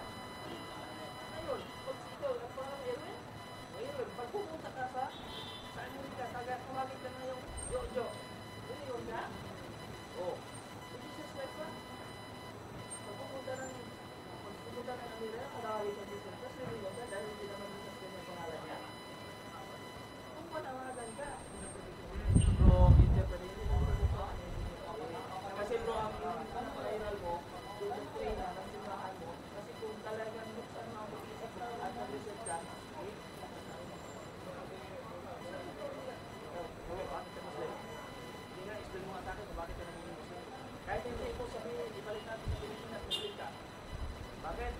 Ngayon, pag ikaw, ang pangalan Erwin, ngayon, pag pumunta ka sa Amerika, taga-tumagin ka na yung Jojo. Yun ka? Oo. Jesus Christ ba? Pag pumunta ng Amerika, matawagin ka Jesus Christ, yun ka dahil hindi naman Jesus Christ yung pangalan niya. Kung panawagan ka, bro, interpretation mo ito. Kasi bro, ang viral mo, yung doctrina ng simbahan mo, kasi kung talagang buksan mo ang mag-isip at mag-research ka, bakit ka Muslim? Hindi nga, explain mo nga sa akin kung bakit ka naging Muslim. Kahit hindi ko sabihin, ibalik natin sa Pilipinas, Muslim ka. Bakit?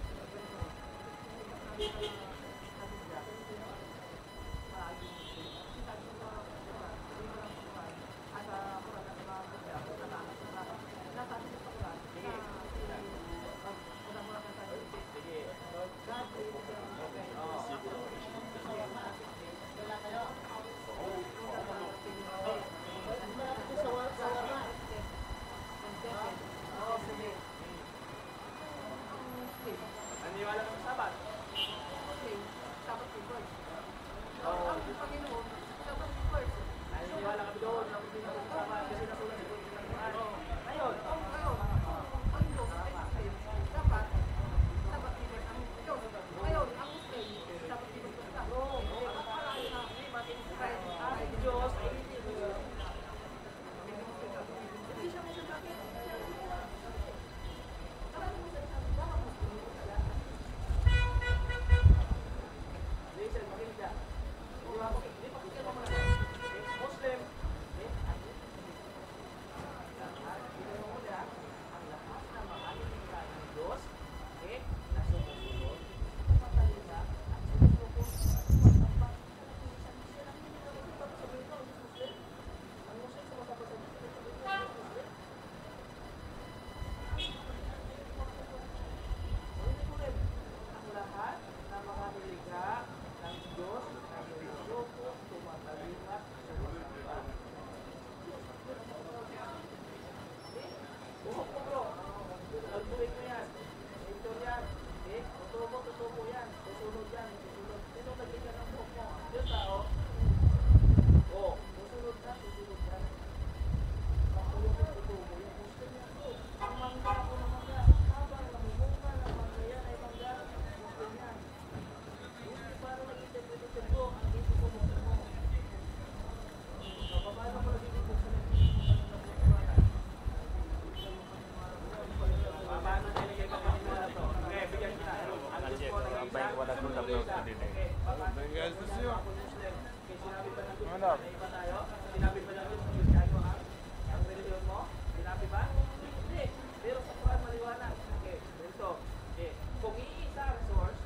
Manap. May iba tayo? Sinabi ba lang yun sa Kristiyano ang reliyon mo? Sinabi ba? Hindi. Pero sa Quran maliwanag. Okay, ganito. Okay. Kung iisa ang source,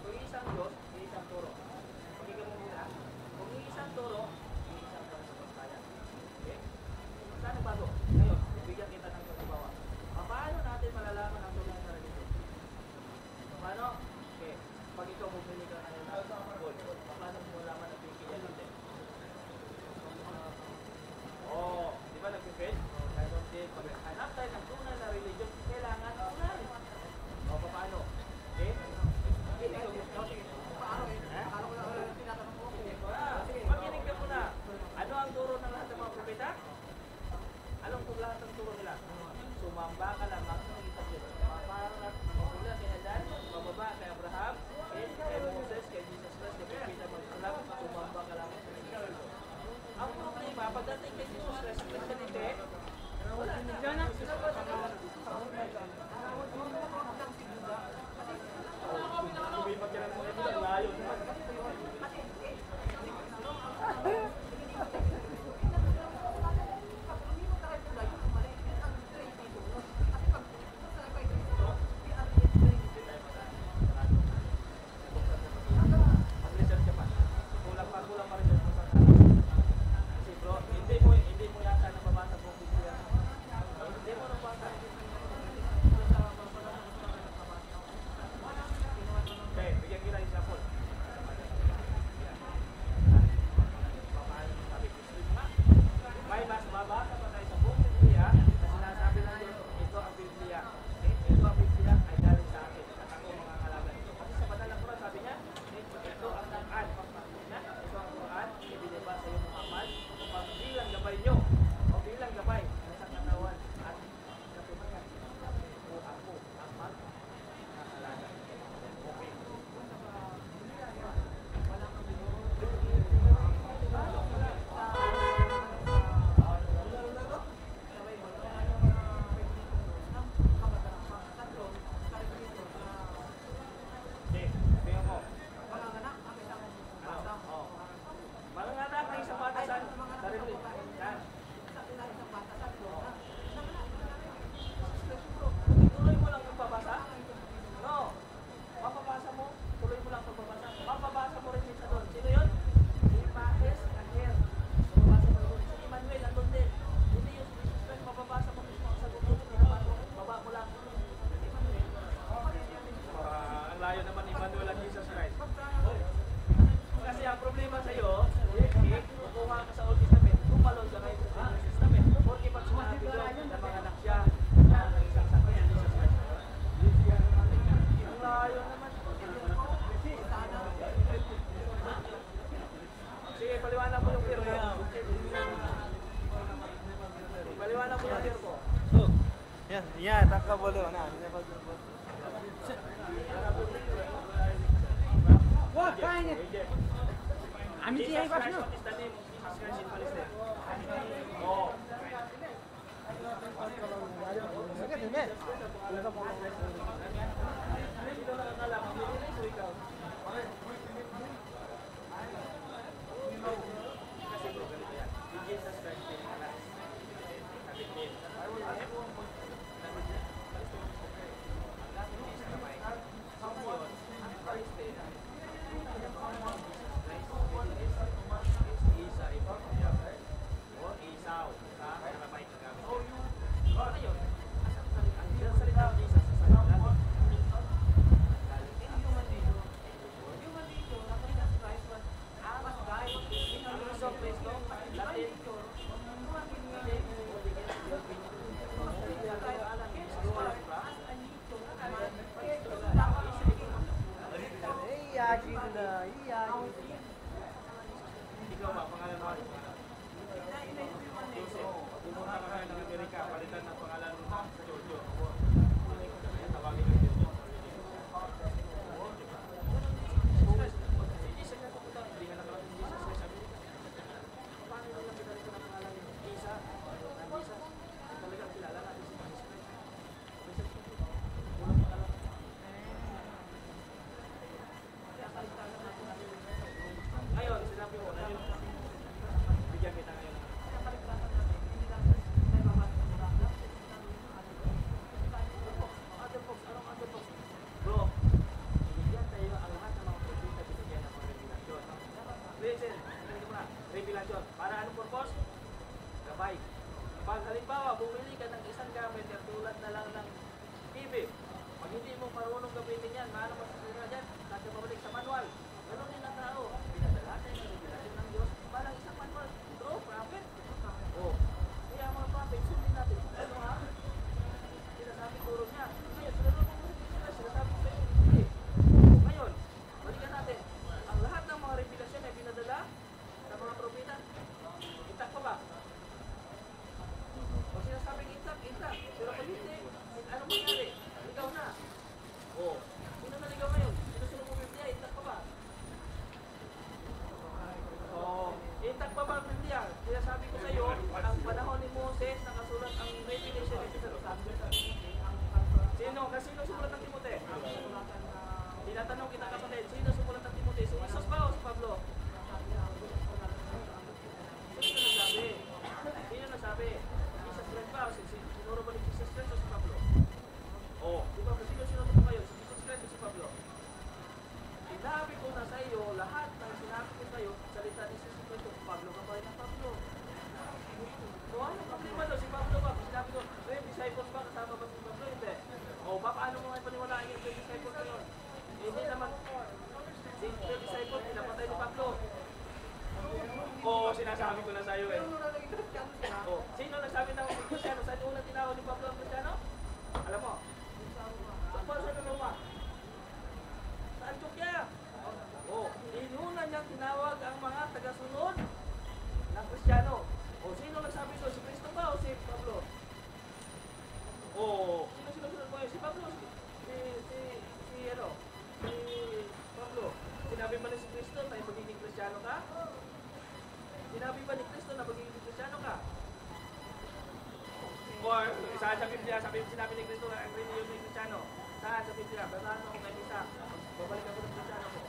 kung iisang Diyos, iisang turo. Pakinggan mo muna. Kung iisang turo, iisang pananampalataya. Okay? Saan ang bago? Ngayon, bigyan kita ng pagbabawa. Paano natin malalaman ang tunay na reliyon? Paano? Okay. Pag ikaw bumili ka ng gold, paano mo malaman ang pinigyan natin? Oh, di ba nag-fit? Diamond din. Pag hanap tayo ng tunay na religion, kailangan tunay. O, paano? Okay? Makinig ka muna. Ano ang turo ng lahat ng mga propeta? Anong kung lahat ng turo nila? Sumamba ka lamang sa mga Diyos. Maparat, mapula kay Adan, mababa kay Abraham, kay Moses, kay Jesus Christ, kay Propeta Magsalam, sumamba ka lamang sa mga Diyos. Ang problema, pagdating kay Jesus Christ, sa Christianity, wala na. May mas mabasa pa tayo sa buong Biblia na sinasabi ng Diyos, ito ang Biblia. Ito ang Biblia ay galing sa akin at ako mga kalaban. Kasi sa banal na Quran sabi niya, ito ang Quran. Ito ang Quran, ibinaba sa iyo Muhammad, bilang gabay nyo o bilang gabay ng isang katawan at katunayan o ako ang magkakalaban. Okay. Manganganak ng isang batasan sa rin. Yan. Tuloy mo lang pagbabasa? No. Mapabasa mo, tuloy mo lang pagbabasa. Mapabasa mo rin sa doon. Sino yun? Si Pahes Aher. Mapabasa mo doon. Si Emmanuel, andun din. Hindi yung Jesus Christ, mapabasa mo mismo ang sagot doon. Baba mo lang. Ang layo naman ni Emmanuel at Jesus Christ. Kasi ang problema sa iyo, kukuha ka sa Old Testament, kupalon ka ngayon sa New Testament. Porque pag sinabi doon na mga anak siya, ng isang sakit ng Jesus Christ. Ang layo naman. Sige, paliwanag mo yung firmo. Paliwanag mo yung firmo. Yan, taka boleh na. Wah, kayaknya. Amin sih, Pak. Jesus Christ is the name of Jesus Christ in Palestine. Oh. Dito na akala, mamili ikaw. Kasi bro, ganito yan. Si Jesus Christ din pala. Sabi din. revelasyon. Para anong purpose? Gabay. Pag halimbawa, bumili ka ng isang gamit na tulad na lang ng TV. Pag hindi mo marunong gamitin yan, maano masasira dyan? Nagkababalik sa manual. Ganun din ang tao. Pinadala natin ang revelasyon ng Diyos. Parang isang manual. True, prophet. Oh. Kaya mga prophet, sundin natin. Ano ha? Sinasabi turo niya. Ngayon, sunod mo sila, sinasabi ko sa'yo. Hindi. Ngayon, balikan natin. Ang lahat ng mga revelasyon ay pinadala sa mga propeta. Itak pa ba? O sinasabing itak. Pero pag hindi, ano mangyari? Ligaw na. Oh. Sino naligaw ngayon? Sino sino mo Biblia? Itak pa ba? Oh. Itak pa ba ang Biblia? Sinasabi ko sa iyo, ang panahon ni Moses, nakasulat ang revelation ito sa Lutas. Sino? Kasino sumulat ng Timote? Tinatanong kita kapatid, sino sumulat ng Timote? Si Jesus ba o si Pablo? Sino nagsabi? Sino nagsabi? Jesus Christ ba? Sinuro ba ni Jesus Christ o si Pablo? Oh, si Pablo, sino mo kayo? Si Jesus Christ o si Pablo? Sinabi ko na sa iyo, lahat ng sinabi ko sa iyo, salita ni Jesus Christ o Pablo ka pa rin ang Pablo. So, ano problema doon? Si Pablo ba? Sinabi ko, disciples ba? Kasama ba si Pablo? Hindi. O, paano mo nga paniwalaan yung disciples na yun? Hindi naman. Si disciples, pinapatay ni Pablo. Oo, sinasabi ko na sa iyo eh. Oh, sino nagsabi ng Kristyano? Saan unang tinawag ni Pablo ang Kristyano? Alam mo? Sa Roma. Sa Antioquia. Oh, inuna niyang tinawag ang mga tagasunod ng Kristyano. O, sino nagsabi ito? Si Kristo ba o si Pablo? O, sino sunod mo yun? Si Pablo? Si Pablo. Sinabi ba ni si Kristo na magiging Kristyano ka? Sinabi ba ni Kristo na magiging Kristyano ka? Or, saan sa Biblia, sinabi ni Kristo na ang reliyon ng Kristyano? Saan sa Biblia? Basahan mo kung may isa. Babalik ako ng Kristyano ko.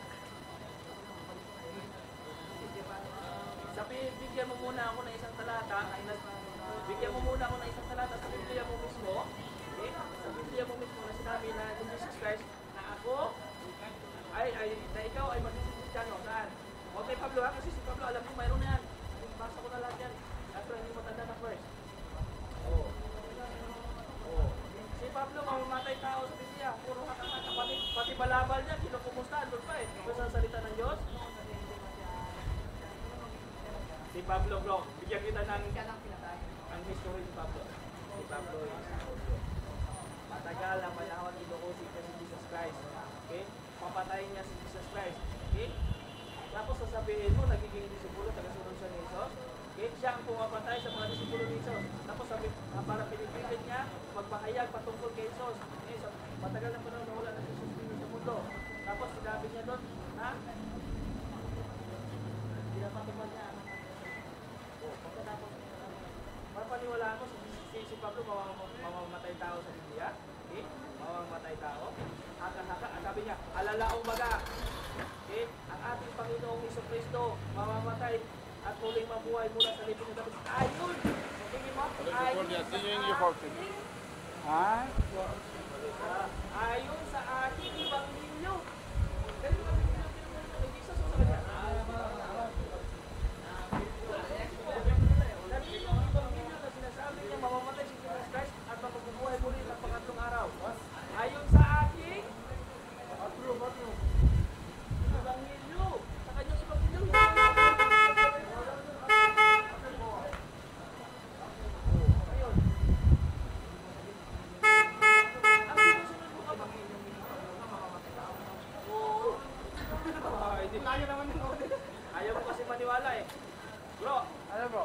Bigyan mo muna ako ng isang talata. Bigyan mo muna ako ng isang talata sa Biblia mo mismo. Okay? Sa Biblia mo mismo na sinabi na ni Jesus Christ na ako na ikaw ay magiging Kristyano. Saan? Okay, Pablo ha? Kasi si Pablo, alam mo, mayroon na yan. Basa ko na lahat yan. After hindi matanda na first. Oh. Si Pablo, mamamatay tao sa Biblia. Puro haka-haka. Pati balabal niya, kinukumusta. Doon pa eh. Basta sa salita ng Diyos. Si Pablo, bro. Bigyan kita ng history ni Pablo. Si Pablo is matagal na panahon inuusig niya si Jesus Christ. Okay? Papatayin niya si Jesus Christ. Okay? Tapos sasabihin mo, nagiging disipulo, tagasunod siya ni Jesus. Okay? Siya ang pumapatay sa mga disipulo ni Jesus. Tapos para pinipilit niya, magpahayag patungkol kay Jesus. Okay? So, matagal na panahon na wala na Jesus dito sa mundo. Tapos sinabi niya doon, ha? Pinapatupad niya. Pagkatapos, mapaniwala ko si Pablo mamamatay tao sa Biblia. Okay? Mamamatay tao. Haka-haka. Sabi niya, alalaong baga. Okay? Ang ating Panginoong Jesucristo mamamatay at muling mabuhay mula sa libing ng David. Ayon! Tingin mo? Ayon sa ating Ebanghelyo. Pero yung Ebanghelyo ng Jesus sa kanya. Sinasabi niya mamamatay si Jesus Christ at mabubuhay muli ng pangatlong araw. Ayon sa aking Ebanghelyo. Sa kanyang Ebanghelyo. Ayun. Ang sinusunod mo ka Ebanghelyo mamamatay tao. Oo. Ayaw mo kasi maniwala eh. Bro. Ano bro?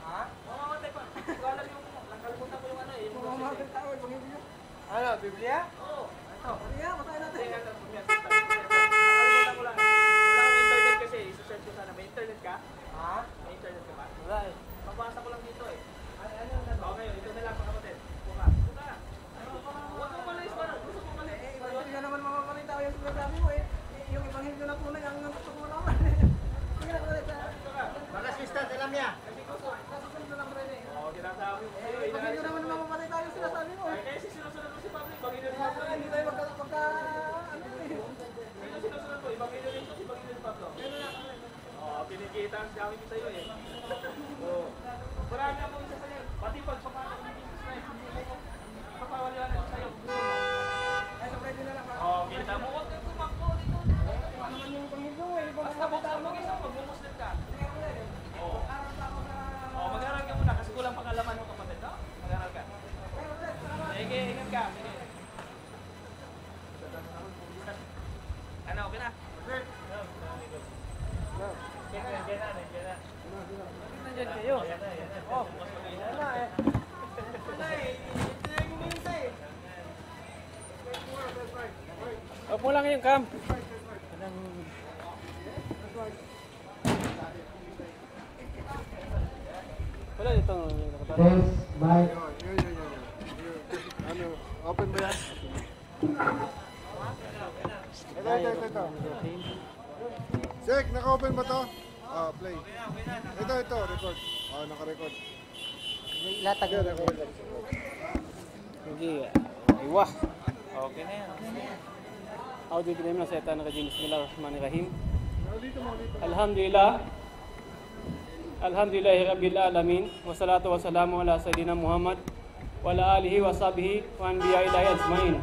Ha? Mamamatay pa. Alam yung, nakalimutan ko yung ano eh. Mamamatay tao, Ebanghelyo. Ano, Biblia? Oo. Ito. Biblia, matayin natin. Nakalimutan ko lang. Wala akong internet kasi. Isa-search ko sana. May internet ka? Ha? May internet ka ba? Wala eh. Pabasa ko lang dito eh. Okay, ito na lang mga kapatid. Buka. Huwag kong malis pa na. Gusto kong malis. Hindi ka naman mamamatay tao yung sinasabi mo eh. Yung Ebanghelyo na tunay ang gusto ko naman. Baka sister, alam niya. Nasusunod na lang rin eh. Oo, sinasabi mo. Ebanghelyo naman mamamatay tayo yung sinasabi mo eh. Kasi sinusunod mo si Pablo. Ebanghelyo ni Pablo. Hindi tayo magka Kita ang gamit sa'yo eh. So, marami akong isa sa'yo. Pati pag papasok ng business na hindi mo papawaliwan ako sa'yo. Gusto mo. Ay, so pwede na lang. Kita mo. Huwag kang tumakbo dito. Ano naman yung pangito eh. Basta buksan mo isa, mag-muslim ka. Mag-aral ka muna kasi kulang pangalaman mo kapatid, no? Mag-aral ka. Sige, ingat ka. Sige. Ano, okay na? Okay. Nandiyan kayo. Oh, yan na eh. Ito yung minsa eh. Opo lang yung cam. Wala dito. Test, mic. Ano, open ba yan? Ito. Sek, naka-open ba to? Play. Ito, record. Naka-record. Latag. Sige. Aywa. Okay na yan. Audio din na sa etan rajim. Bismillahirrahmanirrahim. Alhamdulillah. Alhamdulillahi rabbil alamin. Wassalatu wassalamu ala sayyidina Muhammad wa ala alihi wa sahbihi wa anbiya'illahi ajmain.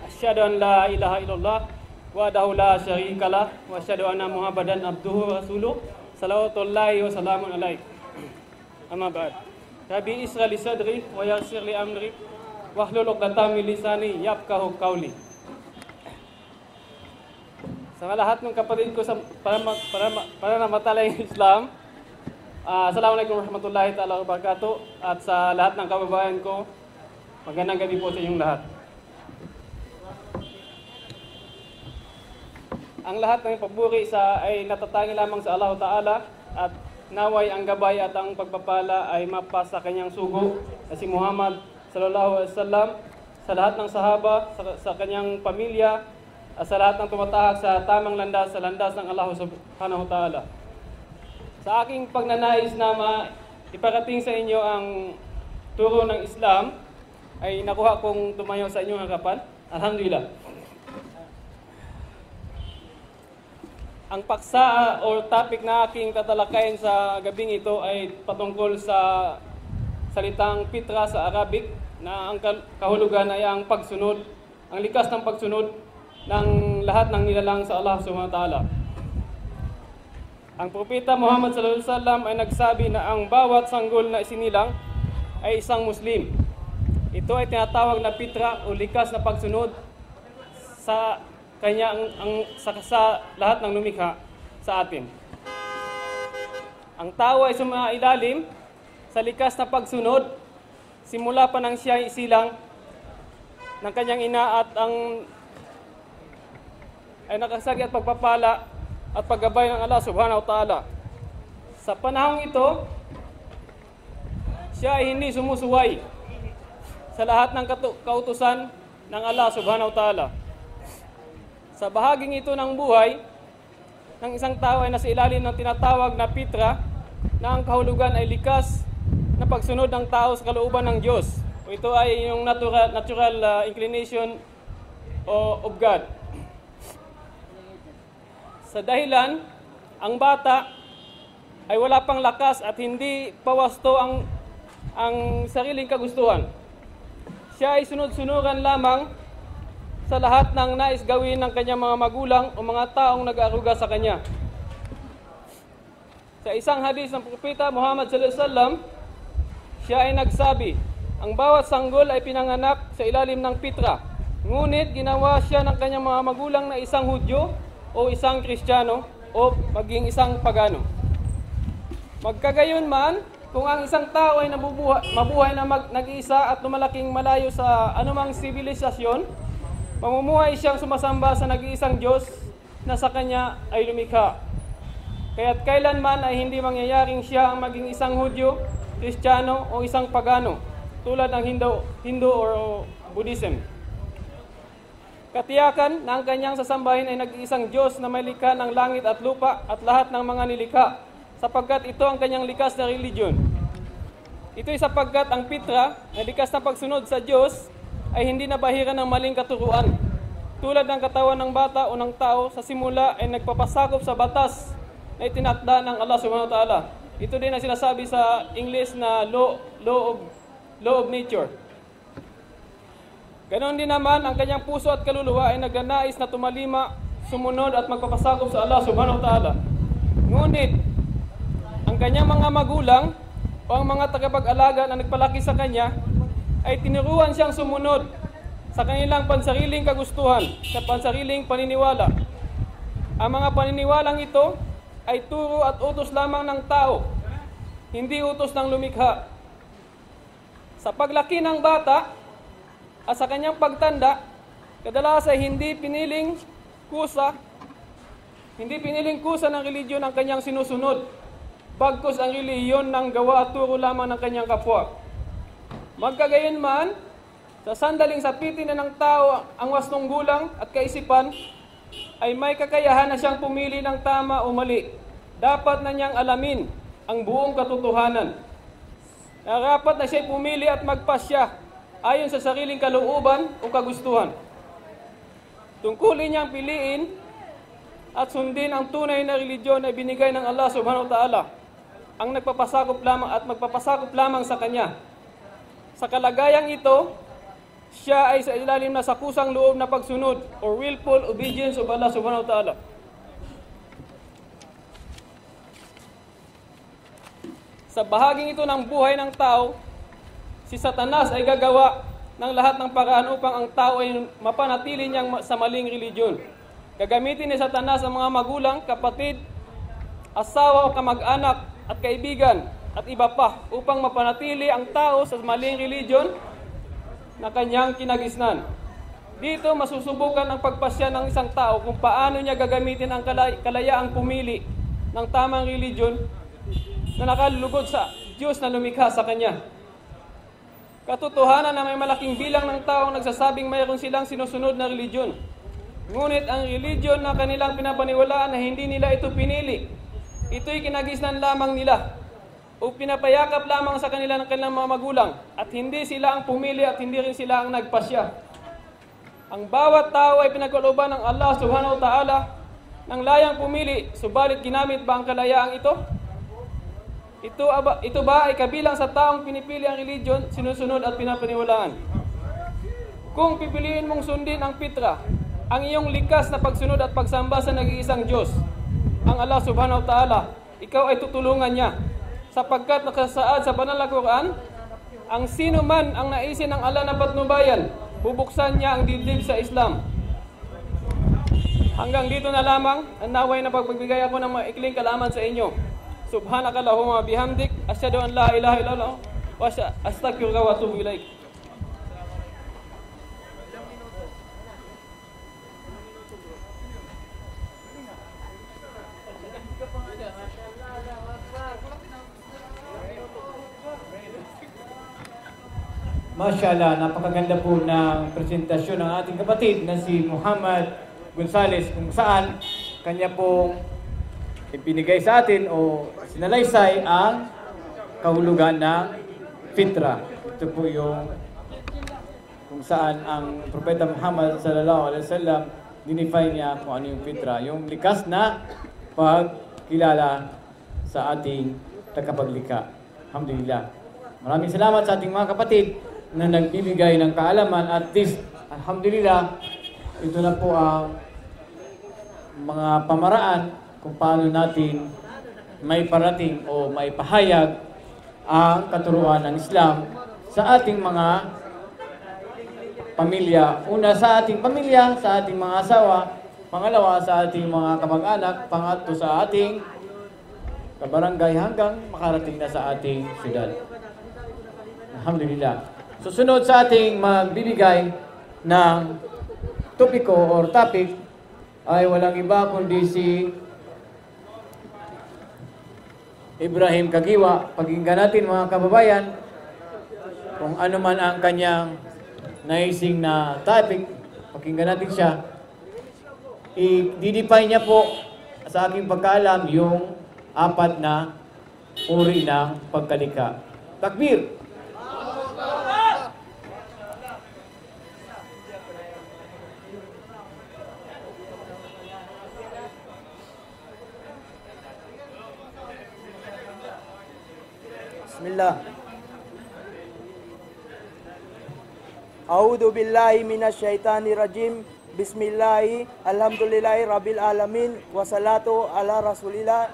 Asyhadu an la ilaha illallah wahdahu la syarikalah wa asyhadu anna Muhammadan abduhu wa rasuluh. Salawatullahi wa salamun alaihi. Amma ba'd. Rabbi isra li sadri wa yassir li amri wahlul 'uqdatam min lisani yafqahu qawli. Sa lahat ng kapatid ko sa para namatala yung Islam, Assalamualaikum warahmatullahi ta'ala wabarakatuh. At sa lahat ng kababayan ko, magandang gabi po sa inyong lahat. Ang lahat ng papuri ay natatangi lamang sa Allah Ta'ala at naway ang gabay at ang pagpapala ay mapasa kanyang sugo na si Muhammad sallallahu alaihi wasallam, sa lahat ng sahaba, sa kanyang pamilya, at sa lahat ng tumatahak sa tamang landas, sa landas ng Allah Subhanahu wa Ta'ala. Sa aking pagnanais na iparating sa inyo ang turo ng Islam, ay nakuha kong tumayo sa inyong harapan. Alhamdulillah. Ang paksa o topic na aking tatalakayin sa gabing ito ay patungkol sa salitang pitra sa Arabic, na ang kahulugan ay ang pagsunod, ang likas ng pagsunod ng lahat ng nilalang sa Allah Subhanahu wa Ta'ala. Ang propeta Muhammad sallallahu alaihi wasallam ay nagsabi na ang bawat sanggol na isinilang ay isang Muslim. Ito ay tinatawag na pitra o likas na pagsunod sa kanya sa lahat ng lumikha sa atin. Ang tao ay sumailalim sa likas na pagsunod simula pa nang siya isilang ng kanyang ina at ay nakasagi at pagpapala at paggabay ng Allah Subhanahu wa Ta'ala. Sa panahong ito, siya ay hindi sumusuway sa lahat ng kautusan ng Allah Subhanahu wa Ta'ala. Sa bahaging ito ng buhay ng isang tao ay nasa ilalim ng tinatawag na pitra, na ang kahulugan ay likas na pagsunod ng tao sa kalooban ng Diyos. O ito ay yung natural inclination of God. Sa dahilan, ang bata ay wala pang lakas at hindi pawasto ang sariling kagustuhan. Siya ay sunod-sunuran lamang sa lahat ng nais gawin ng kanyang mga magulang o mga taong nag-aaruga sa kanya. Sa isang hadis ng propeta Muhammad sallallahu alaihi wasallam, siya ay nagsabi, ang bawat sanggol ay pinanganak sa ilalim ng pitra. Ngunit ginawa siya ng kanyang mga magulang na isang Hudyo o isang Kristiyano o maging isang pagano. Magkagayon man, kung ang isang tao ay mabuhay na nag-iisa at lumalaking malayo sa anumang sibilisasyon, mamumuhay siyang sumasamba sa nag-iisang Diyos na sa kanya ay lumikha. Kaya't kailanman ay hindi mangyayaring siya ang maging isang Hudyo, Kristiyano o isang pagano, tulad ng Hindu or Buddhism. Katiyakan na ang kanyang sasambahin ay nag-iisang Diyos na may likha ng langit at lupa at lahat ng mga nilikha, sapagkat ito ang kanyang likas na religion. Ito'y sapagkat ang pitra, na likas na pagsunod sa Diyos, ay hindi nabahiran ng maling katuruan. Tulad ng katawan ng bata o ng tao, sa simula ay nagpapasakop sa batas na itinakda ng Allah subhanahu wa ta'ala. Ito din ang sinasabi sa English na law of nature. Ganon din naman, ang kanyang puso at kaluluwa ay nagnanais na tumalima, sumunod at magpapasakop sa Allah subhanahu wa ta'ala. Ngunit, ang kanyang mga magulang o ang mga tagapag-alaga na nagpalaki sa kanya ay tinuruan siyang sumunod sa kanilang pansariling kagustuhan sa pansariling paniniwala. Ang mga paniniwalang ito ay turo at utos lamang ng tao, hindi utos ng lumikha. Sa paglaki ng bata at sa kanyang pagtanda, kadalas ay hindi piniling kusa ng reliyon ang kanyang sinusunod, bagkus ang reliyon ng gawa at turo lamang ng kanyang kapwa. Magkagayunman, sa sandaling sapitin na ng tao ang wastong gulang at kaisipan, ay may kakayahan na siyang pumili ng tama o mali. Dapat na niyang alamin ang buong katotohanan. Dapat na siya'y pumili at magpasya ayon sa sariling kalooban o kagustuhan. Tungkulin niyang piliin at sundin ang tunay na religiyon na binigay ng Allah subhanahu wa ta'ala, ang nagpapasakop lamang at magpapasakop lamang sa Kanya. Sa kalagayang ito, siya ay sa ilalim na sakusang loob na pagsunod or willful obedience of Allah subhanahu wa ta'ala. Sa bahaging ito ng buhay ng tao, si Satanas ay gagawa ng lahat ng paraan upang ang tao ay mapanatili niyang sa maling religiyon. Gagamitin ni Satanas ang mga magulang, kapatid, asawa o kamag-anak at kaibigan at iba pa upang mapanatili ang tao sa maling religiyon na kanyang kinagisnan. Dito masusubukan ang pagpasya ng isang tao kung paano niya gagamitin ang kalayaang pumili ng tamang religiyon na nakalulugod sa Diyos na lumikha sa kanya. Katotohanan na may malaking bilang ng taong nagsasabing mayroon silang sinusunod na religiyon. Ngunit ang religiyon na kanilang pinapaniwalaan na hindi nila ito pinili, ito'y kinagisnan lamang nila o pinapayakap lamang sa kanila ng kanilang mga magulang at hindi sila ang pumili at hindi rin sila ang nagpasya. Ang bawat tao ay pinagkalooban ng Allah subhanahu wa ta'ala ng layang pumili, subalit ginamit ba ang kalayaang ito? Ito ba ay kabilang sa taong pinipili ang religion, sinusunod at pinapaniwalaan? Kung pipiliin mong sundin ang fitra, ang iyong likas na pagsunod at pagsamba sa nag-iisang Diyos, ang Allah subhanahu wa ta'ala, ikaw ay tutulungan niya. Sapagkat nakasaad sa banal na Quran, ang sino man ang naisin ng Allah na patnubayan, bubuksan niya ang dibdib sa Islam. Hanggang dito na lamang, ang naway na pagbibigay ako ng maikling kalaman sa inyo. Subhanakallahumma bihamdik, asyhadu an la ilaha illallah, wa astaghfiruka wa atubu ilaik. Mashallah, napakaganda po ng presentasyon ng ating kapatid na si Muhammad Gonzales, kung saan kanya pong ipinigay sa atin o sinalaysay ang kahulugan ng fitra. Ito po yung kung saan ang Propeta Muhammad sallallahu alaihi wasallam dinefine niya kung ano yung fitra, yung likas na pagkilala sa ating tagapaglikha. Alhamdulillah. Maraming salamat sa ating mga kapatid na nagbibigay ng kaalaman at least, alhamdulillah, ito na po ang mga pamaraan kung paano natin may parating o may pahayag ang katuruan ng Islam sa ating mga pamilya. Una, sa ating pamilya, sa ating mga asawa. Pangalawa, sa ating mga kamag-anak. Pangatlo, sa ating kabarangay hanggang makarating na sa ating syudad. Alhamdulillah. Susunod sa ating magbibigay ng topiko or topic ay walang iba kundi si Ibrahim Kagiwa. Pakinggan natin mga kababayan kung ano man ang kanyang naising na topic. Pakinggan natin siya. I-define niya po sa aking pagkaalam yung 4 na uri ng pagkalikha. Takbir! Bismillah. A'udhu billahi minasyaitanir rajim. Bismillahi, alhamdulillahi rabbil alamin, wassalatu ala rasulillah.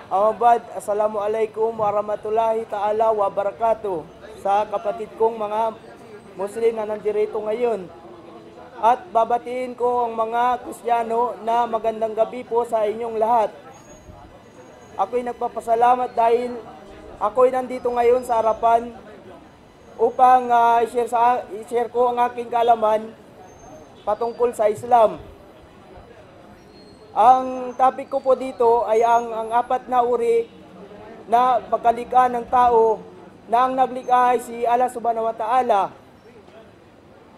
Amabad, assalamualaikum warahmatullahi ta'ala wabarakatuh. Sa kapatid kong mga Muslim na nandirito ngayon. At babatiin ko ang mga Kristiyano na magandang gabi po sa inyong lahat. Ako'y nagpapasalamat dahil ako'y nandito ngayon sa harapan upang i-share ko ang aking kaalaman patungkol sa Islam. Ang topic ko po dito ay ang apat na uri na pagkalikha ng tao na ang naglikha ay si Allah Subhanahu wa Ta'ala.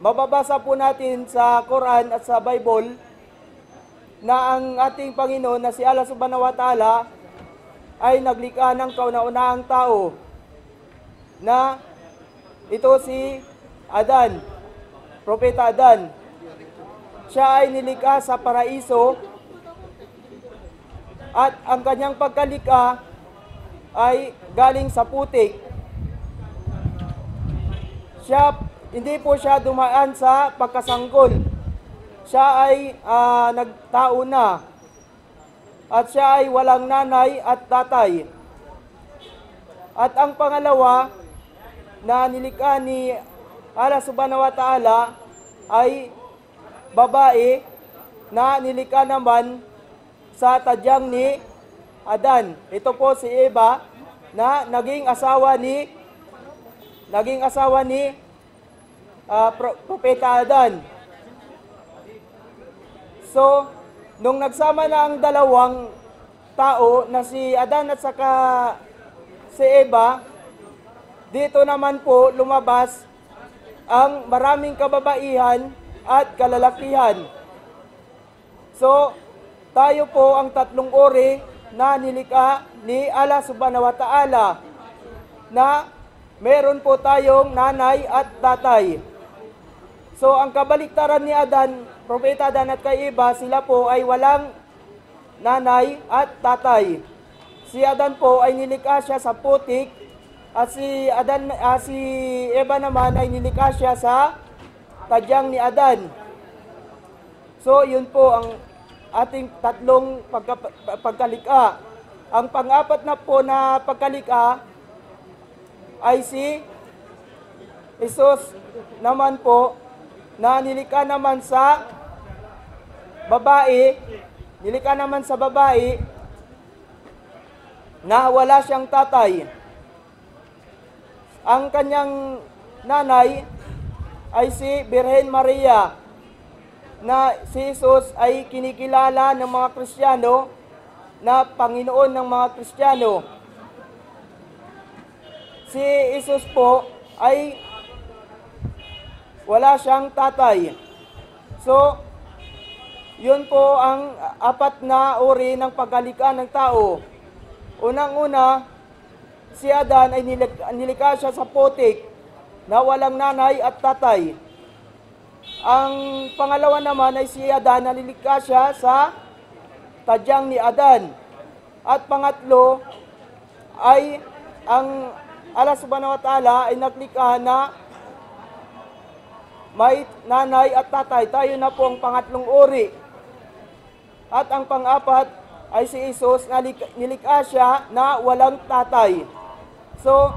Mababasa po natin sa Quran at sa Bible na ang ating Panginoon na si Allah Subhanahu wa Ta'ala ay naglikha ng kauna-unahang tao na ito si Adan, Propeta Adan. Siya ay nilikha sa paraiso at ang kanyang pagkalikha ay galing sa putik. Hindi po siya dumaan sa pagkasanggol. Siya ay nagtao na at siya ay walang nanay at tatay. At ang pangalawa na nilikha ni Allah Subhanahu wa Ta'ala ay babae na nilikha naman sa tadyang ni Adan. Ito po si Eva na naging asawa ni Propeta Adan. So, nung nagsama na ang dalawang tao na si Adan at saka si Eva, dito naman po lumabas ang maraming kababaihan at kalalakihan. So, tayo po ang tatlong uri na nilikha ni Allah Subhanahu wa Ta'ala na meron po tayong nanay at tatay. So, ang kabaliktaran ni Adan, Propeta Adan at kay Eva, sila po ay walang nanay at tatay. Si Adan po ay nilikha siya sa putik at si Eva naman ay nilikha siya sa tadyang ni Adan. So, yun po ang ating tatlong pagkalikha. Ang pang-apat na po na pagkalikha ay si Jesus naman po na nilikha naman sa babae, na wala siyang tatay. Ang kanyang nanay ay si Birhen Maria, na si Jesus ay kinikilala ng mga Kristiyano na Panginoon ng mga Kristiyano. Si Jesus po ay wala siyang tatay. So, yun po ang apat na uri ng pagkalikha ng tao. Unang-una, si Adan ay nilikha siya sa putik na walang nanay at tatay. Ang pangalawa naman ay si Adan na nilikha siya sa tadyang ni Adan. At pangatlo ay ang Allah Subhanahu wa Ta'ala ay naglikha na may nanay at tatay. Tayo na po ang pangatlong uri. At ang pang-apat ay si Jesus na nilikha siya na walang tatay. So,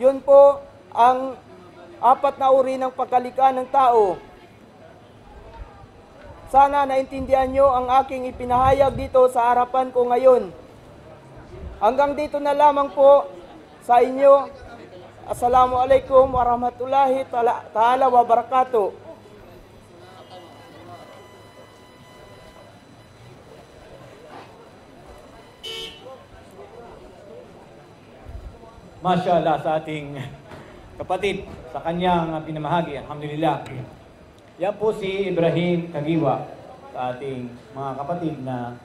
yun po ang apat na uri ng pagkalikha ng tao. Sana naintindihan nyo ang aking ipinahayag dito sa harapan ko ngayon. Hanggang dito na lamang po sa inyo. Assalamualaikum warahmatullahi ta'ala wabarakatuh. Masya Allah sa ating kapatid sa kanyang pinamahagi. Alhamdulillah. Yan po si Ibrahim Kagiwa sa ating mga kapatid na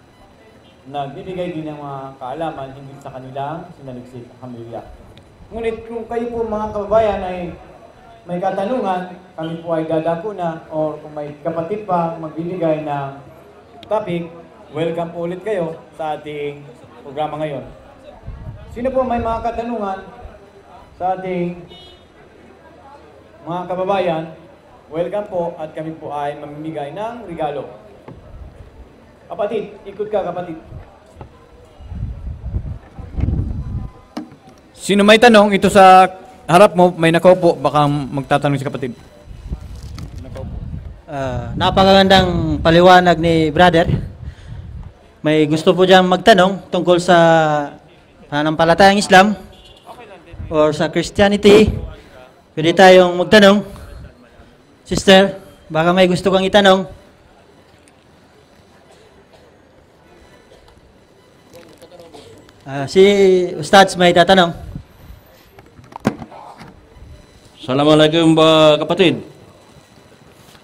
nagbibigay din ng mga kaalaman hindi sa kanilang sinaliksik. Alhamdulillah. Ngunit kung kayo po mga kababayan ay may katanungan, kami po ay dadako na or kung may kapatid pa magbibigay ng topic, welcome po ulit kayo sa ating programa ngayon. Sino po may mga katanungan sa ating mga kababayan? Welcome po at kami po ay mamimigay ng regalo. Kapatid, ikot ka kapatid. Sino may tanong? Ito sa harap mo, may nakaupo. Baka magtatanong si kapatid. Napakagandang paliwanag ni brother. May gusto po diyang magtanong tungkol sa pananampalatayang Islam or sa Christianity. Pwede tayong magtanong. Sister, baka may gusto kang itanong. Si Ustads may tatanong. Assalamualaikum kapatid.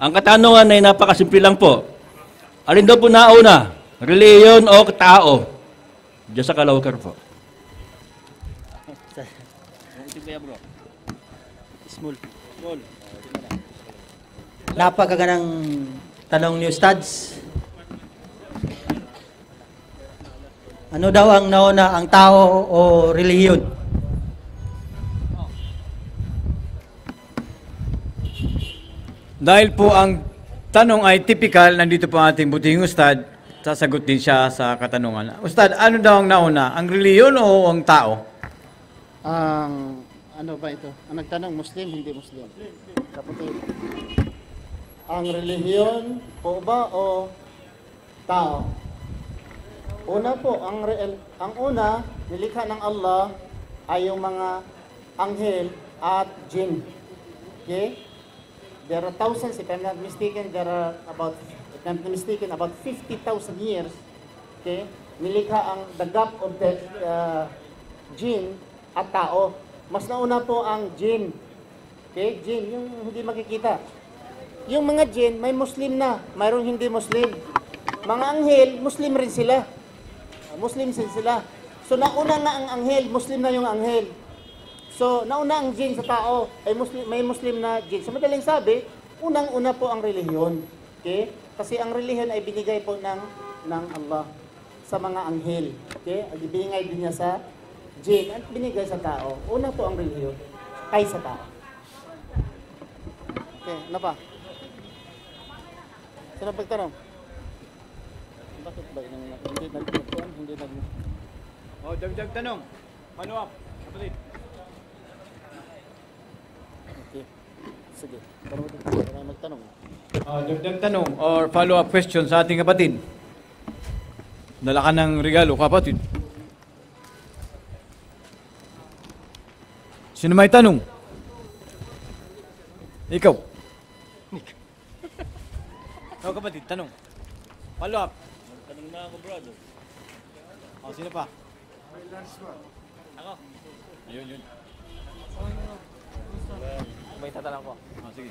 Ang katanungan ay napakasimple lang po. Alin daw po nauna? Reliyon o tao? Diyan sa Caloocan po. Napakagandang tanong ni Ustads. Ano daw ang nauna, ang tao o relihiyon? Dahil po ang tanong ay typical, nandito po ang ating butihing Ustad, sasagot din siya sa katanungan. Ustad, ano daw ang nauna? Ang reliyon o ang tao? Ano ba ito? Ang nagtanong, Muslim, hindi Muslim? Kapatid. Ang relihiyon po ba o tao? Una po, ang una, nilikha ng Allah ay yung mga anghel at jinn. Okay? There are thousands, if I'm not mistaken, about 50,000 years. Okay? Nilikha ang the gap of the jinn at tao. Mas nauna po ang jinn. Okay? Jinn, yung hindi makikita. Yung mga jinn, may Muslim na, mayroong hindi Muslim. Mga anghel, Muslim rin sila. Muslim din sila. So nauna na ang anghel, Muslim na yung anghel. So nauna ang jinn sa tao, ay may Muslim na jinn. Sa madaling sabi, unang-una po ang relihiyon. Okay? Kasi ang relihiyon ay binigay po ng Allah sa mga anghel. Okay? At ibinigay din niya sa jinn at binigay sa tao. Una po ang relihiyon ay sa tao. Okay, ano pa? Sino pagtanong? Bakit ba hindi nagtutuan? Hindi nag... Oh, dagdag tanong. Follow up. Kapatid. Okay. Sige. Para magtanong. Dagdag tanong or follow up question sa ating kapatid. Dala ka ng regalo, kapatid. Sino may tanong? Ikaw. Oh, kapatid, tanong. Follow up. Tanong na ako, brother. Oh, sino pa? Ako. Ayun. May tatanong ko. Oh, sige.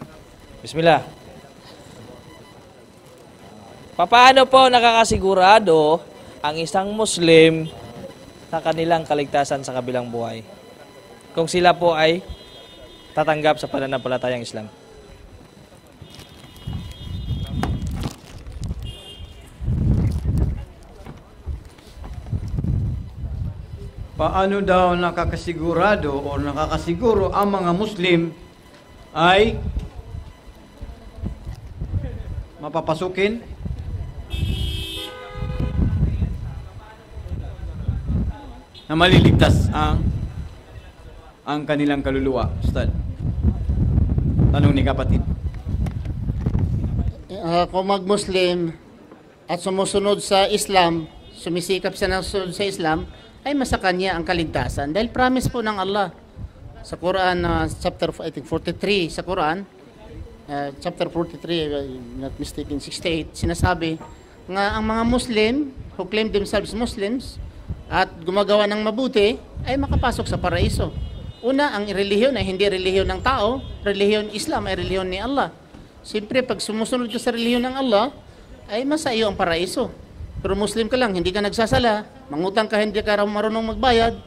Bismillah. Paano po nakakasigurado ang isang Muslim sa kanilang kaligtasan sa kabilang buhay? Kung sila po ay tatanggap sa pananampalatayang Islam. Paano daw nakakasigurado o nakakasiguro ang mga Muslim ay mapapasukin na maliligtas ang kanilang kaluluwa? Ustad, tanong ni kapatid. Kung mag-Muslim at sumusunod sa Islam, sumisikap siya na susunod sa Islam, ay masa kanya ang kaligtasan. Dahil promise po ng Allah sa Quran, chapter 43 sa Quran, chapter 43, not mistaken, 68, sinasabi nga ang mga Muslim who claim themselves Muslims at gumagawa ng mabuti ay makapasok sa paraiso. Una, ang relihiyon ay hindi relihiyon ng tao, relihiyon Islam ay relihiyon ni Allah. Siyempre, pag sumusunod ka sa relihiyon ng Allah, ay masa iyo ang paraiso. Pero Muslim ka lang, hindi ka nagsasala, mangutang ka, hindi ka marunong magbayad,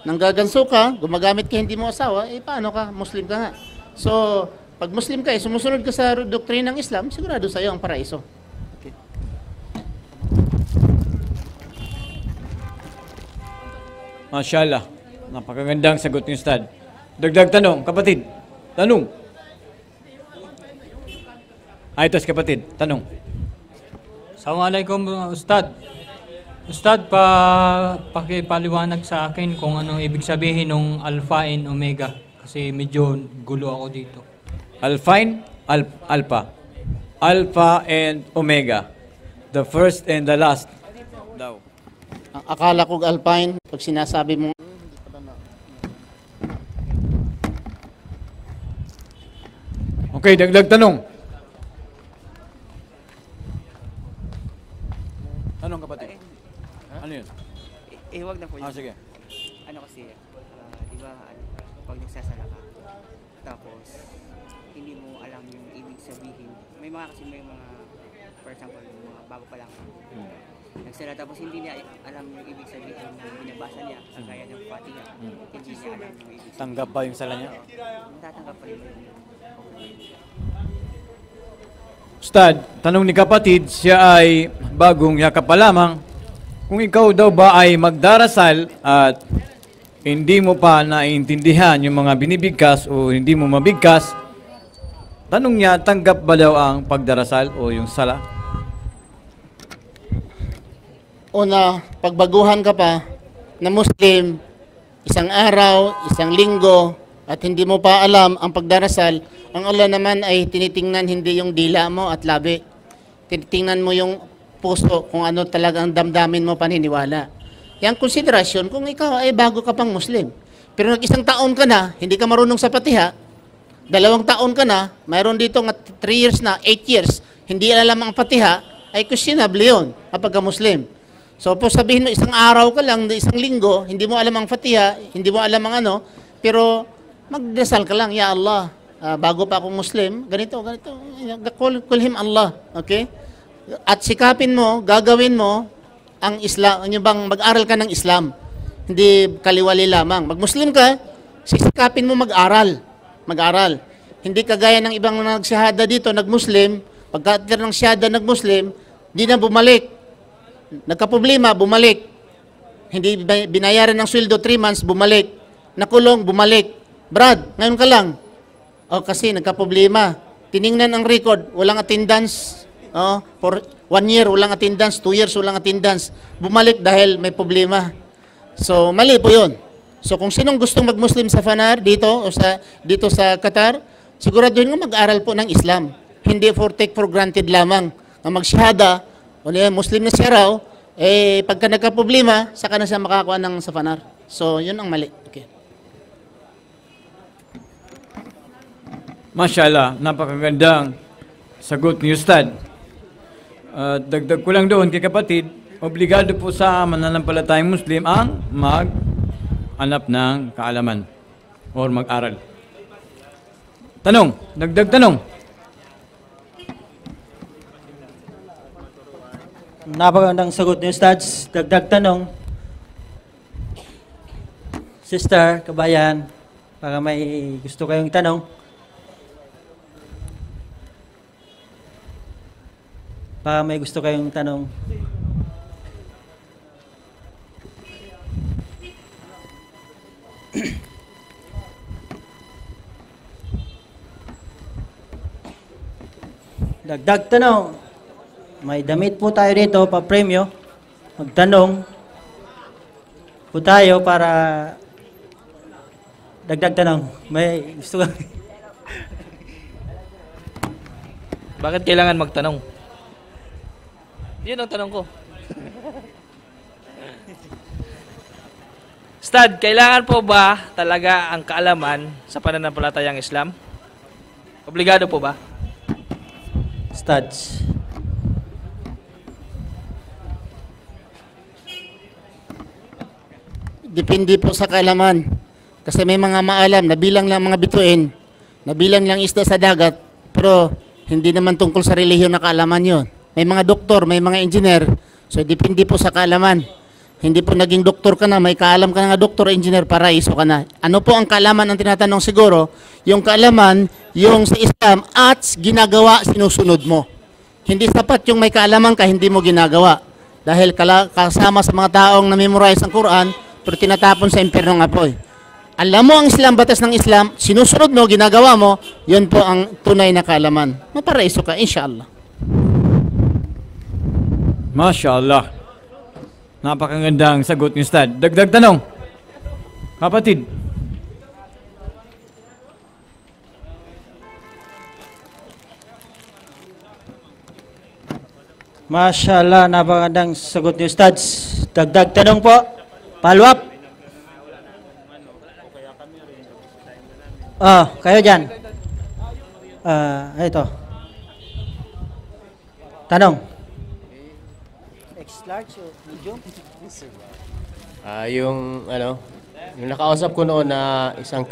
nanggaganso ka, gumagamit ka, hindi mo asawa, eh paano ka? Muslim ka nga. So, pag Muslim ka, sumusunod ka sa doktrina ng Islam, sigurado sa iyo ang paraiso. Okay. Mashallah. Napakagandang sagot ni Ustad. Dagdag tanong, kapatid. Tanong. Ito si kapatid. Tanong. Assalamualaikum Ustad. Ustad, pakipaliwanag sa akin kung ano ibig sabihin ng Alpha and Omega. Kasi medyo gulo ako dito. Alpine, Alpha. Alpha and Omega. The first and the last. Daw. Akala ko Alpine, pag sinasabi mo, Okay, dagdag tanong. Tanong kapatid. Ano yun? Huwag na po yun. Sige. Ano kasi, di ba, pag nagsasala ka, tapos hindi mo alam yung ibig sabihin. May mga for example, yung mga bago pa lang. Nagsala tapos hindi niya alam yung ibig sabihin na binabasa niya, kagaya ng Fatiha. Hindi niya alam yung ibig sabihin. Tanggap ba yung sala niya? Tatanggap pa rin yun. Ustad, tanong ni kapatid, siya ay bagong yakap pa lamang. Kung ikaw daw ba ay magdarasal at hindi mo pa naiintindihan yung mga binibigkas o hindi mo mabigkas, tanong niya, tanggap ba daw ang pagdarasal o yung sala? una, pagbaguhan ka pa na Muslim, isang araw, isang linggo, at hindi mo pa alam ang pagdarasal, ang Allah naman ay tinitingnan hindi yung dila mo at labi. Tinitingnan mo yung puso kung ano talagang damdamin mo paniniwala. Yang konsiderasyon kung ikaw ay bago ka pang Muslim. Pero nag-isang taon ka na, hindi ka marunong sa Fatiha, 2 taon ka na, mayroon dito nga 3 years na, 8 years, hindi alam ang Fatiha, ay questionable yun kapag ka Muslim. So po sabihin mo, isang araw ka lang, isang linggo, hindi mo alam ang Fatiha, hindi mo alam ang ano, pero magdasal ka lang, Ya Allah, bago pa akong Muslim, ganito, call him Allah, okay? At sikapin mo, gagawin mo, ang Islam, yung bang mag-aral ka ng Islam, hindi kaliwali lamang. Mag-Muslim ka, sisikapin mo mag-aral. Hindi kagaya ng ibang nagsyahada dito, nag-Muslim, pagka ng syahada nag-Muslim, di na bumalik. Nagkaproblema, bumalik. Hindi binayaran ng sweldo 3 months, bumalik. Nakulong, bumalik. Brad, ngayon ka lang. O kasi nagkaproblema. Tiningnan ang record, walang attendance. For 1 year, walang attendance. 2 years, walang attendance. Bumalik dahil may problema. So, mali po yun. So, kung sinong gustong mag-Muslim sa Fanar, dito sa Qatar, siguraduhin nga mag-aral po ng Islam. Hindi take for granted lamang. Ang magsyahada, o Muslim na siya raw, pagka nagka-problema, saka na siya makakuha ng sa Fanar. So, yun ang mali. Okay. Mashallah, napakagandang sagot ni Ustad. Dagdag ko lang doon kay kapatid, obligado po sa mananampalatayang Muslim ang mag-hanap ng kaalaman or mag-aral. Tanong, dagdag tanong. Napakagandang sagot ni Ustads. Dagdag tanong. Sister, kabayan, para may gusto kayong tanong. Para may gusto kayong tanong. Dagdag tanong. May damit po tayo dito, pa-premyo. Magtanong po tayo para dagdag tanong. May gusto ka? Bakit kailangan magtanong? Yun ang tanong ko. Ustad, kailangan po ba talaga ang kaalaman sa pananampalatayang Islam? Obligado po ba? Ustads. Depende po sa kaalaman. Kasi may mga maalam, nabilang lang mga bituin, nabilang lang isda sa dagat, pero hindi naman tungkol sa relihiyon na kaalaman yon. May mga doktor, may mga engineer, so depende po sa kaalaman. Hindi po naging doktor ka na, may kaalam ka na nga doktor o engineer, paraiso ka na. Ano po ang kaalaman ang tinatanong siguro? Yung kaalaman, yung sa Islam at ginagawa, sinusunod mo. Hindi sapat yung may kaalaman ka, hindi mo ginagawa. Dahil kasama sa mga taong na-memorize ang Quran, pero tinatapon sa impyerno ng apoy. Alam mo ang Islam, batas ng Islam, sinusunod mo, ginagawa mo, yun po ang tunay na kaalaman. Maparaiso ka, inshallah. Masya Allah. Napakagandang sagot ni Ustad. Dagdag tanong. Kapatid. Masya Allah, napakagandang sagot ni Ustads. Dagdag tanong po. Follow up. Kayo dyan. Ito. Tanong. X-large o medium? Yung nakausap ko noon na isang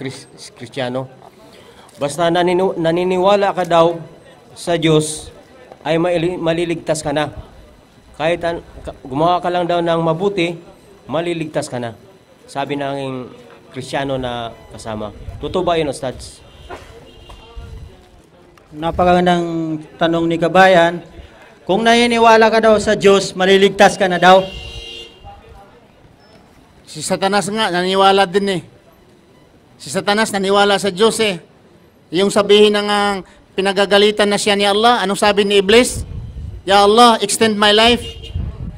Kristiyano, basta naniniwala ka daw sa Diyos, ay maliligtas ka na. Kahit gumawa ka lang daw ng mabuti, maliligtas ka na. Sabi ng Kristiyano na kasama. Totoo ba yun, Ustads? Napakagandang tanong ni Kabayan. Kung naniniwala ka daw sa Diyos, maliligtas ka na daw. Si Satanas nga, naniwala din eh. Si Satanas naniwala sa Diyos eh. Yung sabihin ng pinagagalitan na siya ni Allah, anong sabi ni Iblis? Ya Allah, extend my life.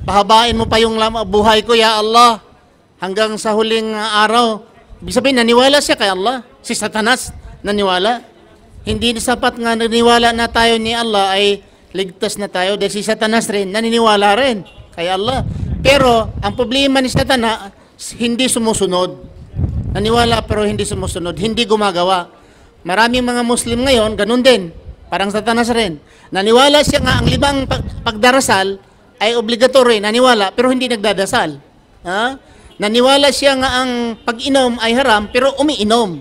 Pahabain mo pa yung buhay ko, Ya Allah. Hanggang sa huling araw. Ibig sabihin, naniwala siya kay Allah. Si Satanas, naniwala. Hindi sapat nga naniwala na tayo ni Allah ay ligtas na tayo. Dahil si Satanas rin, naniniwala rin kay Allah. Pero, ang problema ni Satanas, hindi sumusunod. Naniwala pero hindi sumusunod. Hindi gumagawa. Maraming mga Muslim ngayon, ganun din. Parang Satanas rin. Naniwala siya nga ang 5 pagdarasal ay obligatory. Naniwala pero hindi nagdadasal. Ha? Naniwala siya nga ang pag-inom ay haram pero umiinom.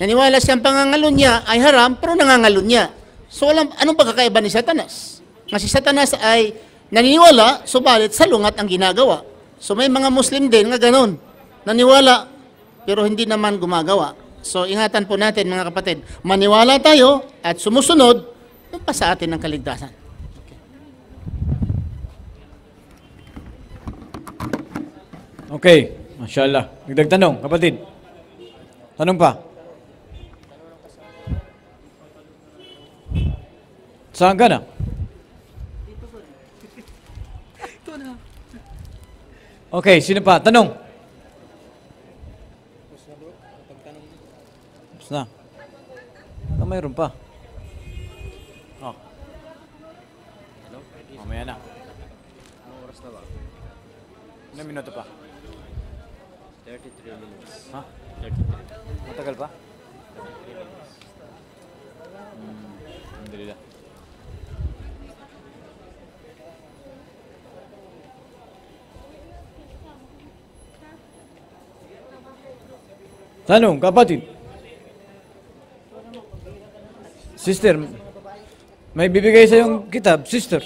Naniwala siya ang pangangalo niya ay haram pero nangangalo niya. So anong pagkakaiba ni Satanas? Nga si Satanas ay naniniwala subalit salungat ang ginagawa. So may mga Muslim din nga ganun. Naniwala pero hindi naman gumagawa. So ingatan po natin mga kapatid. Maniwala tayo at sumusunod pa sa atin ng kaligtasan. Okay. Mashallah. Dagdag tanong, kapatid. Tanong pa. Saan ka na? Okay, sino pa? Tanong. Tapos na. Mayroon pa. Oh. Mamaya na. Anong oras na ba? Ilang minuto pa? 33 minutes. Ha? 33. Matagal pa? Alhamdulillah. Tanong, kapatid. Sister, may bibigay sa yung kitab, sister.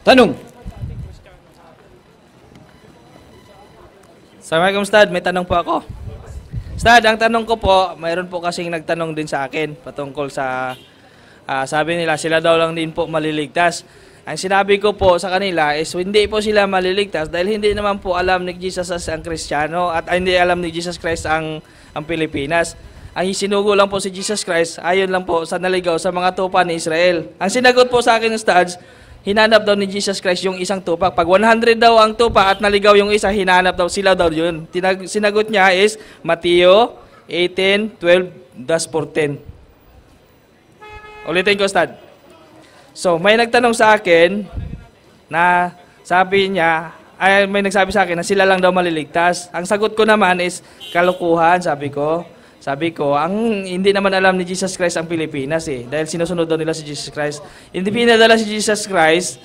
Tanong. Assalamualaikum Ustad, may tanong po ako. Ustad, ang tanong ko po, mayroon po kasing nagtanong din sa akin patungkol sa sabi nila sila daw lang din po maliligtas. Ang sinabi ko po sa kanila is hindi po sila maliligtas dahil hindi naman po alam ni Jesus as ang Kristiyano at hindi alam ni Jesus Christ ang Pilipinas. Ang sinugo lang po si Jesus Christ, ayon lang po sa naligaw sa mga tupa ni Israel. Ang sinagot po sa akin ng Ustads, hinanap daw ni Jesus Christ yung isang tupa. Pag 100 daw ang tupa at naligaw yung isa, hinanap daw sila daw yun. Sinagot niya is Mateo 18:12-14. Ulitin ko, Ustad. So, may nagtanong sa akin na sabi niya, may nagsabi sa akin na sila lang daw maliligtas. Ang sagot ko naman is kalukuhan, sabi ko. Sabi ko, ang hindi naman alam ni Jesus Christ ang Pilipinas eh. Dahil sinusunod daw nila si Jesus Christ. Hindi pinadala si Jesus Christ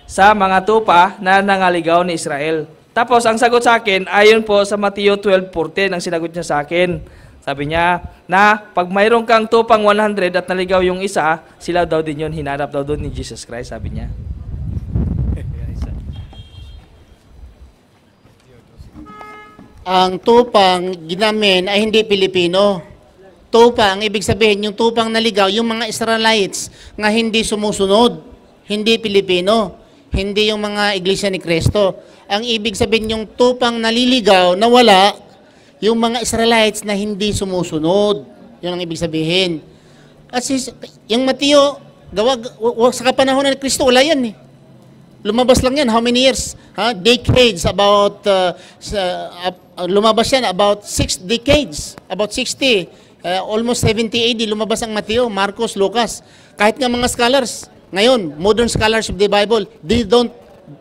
sa mga tupa na nangaligaw ni Israel. Tapos, ang sagot sa akin, ayon po sa Mateo 12:14, ang sinagot niya sa akin. Sabi niya, na pag mayroon kang tupang 100 at naligaw yung isa, sila daw din yun, hinarap daw doon ni Jesus Christ, sabi niya. Ang tupang ginamin ay hindi Pilipino. Tupa, ang ibig sabihin, yung tupang naligaw, yung mga Israelites nga hindi sumusunod, hindi Pilipino, hindi yung mga iglesia ni Kristo. Ang ibig sabihin, yung tupang naliligaw, nawala, yung mga Israelites na hindi sumusunod. Yun ang ibig sabihin. At yung Mateo, sa kapanahon ng Kristo, wala yan eh. Lumabas lang yan. How many years? Decades, about, lumabas yan, about 6 decades, about 60. Almost 70 AD, lumabas ang Mateo, Marcos, Lucas. Kahit nga mga scholars, ngayon, modern scholars of the Bible, they don't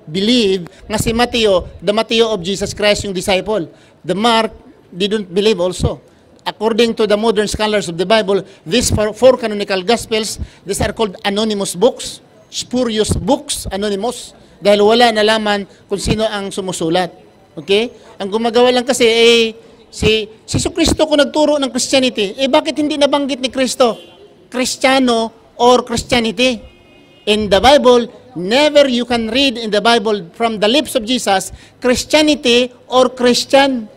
believe nga si Mateo, the Mateo of Jesus Christ, yung disciple. The Mark, they don't believe also. According to the modern scholars of the Bible, these four canonical Gospels, these are called anonymous books, spurious books, anonymous, dahil wala nalaman kung sino ang sumusulat. Okay? Ang gumagawa lang kasi, si Kristo kung nagturo ng Christianity, bakit hindi nabanggit ni Kristo? Kristiyano or Christianity? In the Bible, never you can read in the Bible from the lips of Jesus, Christianity or Christian.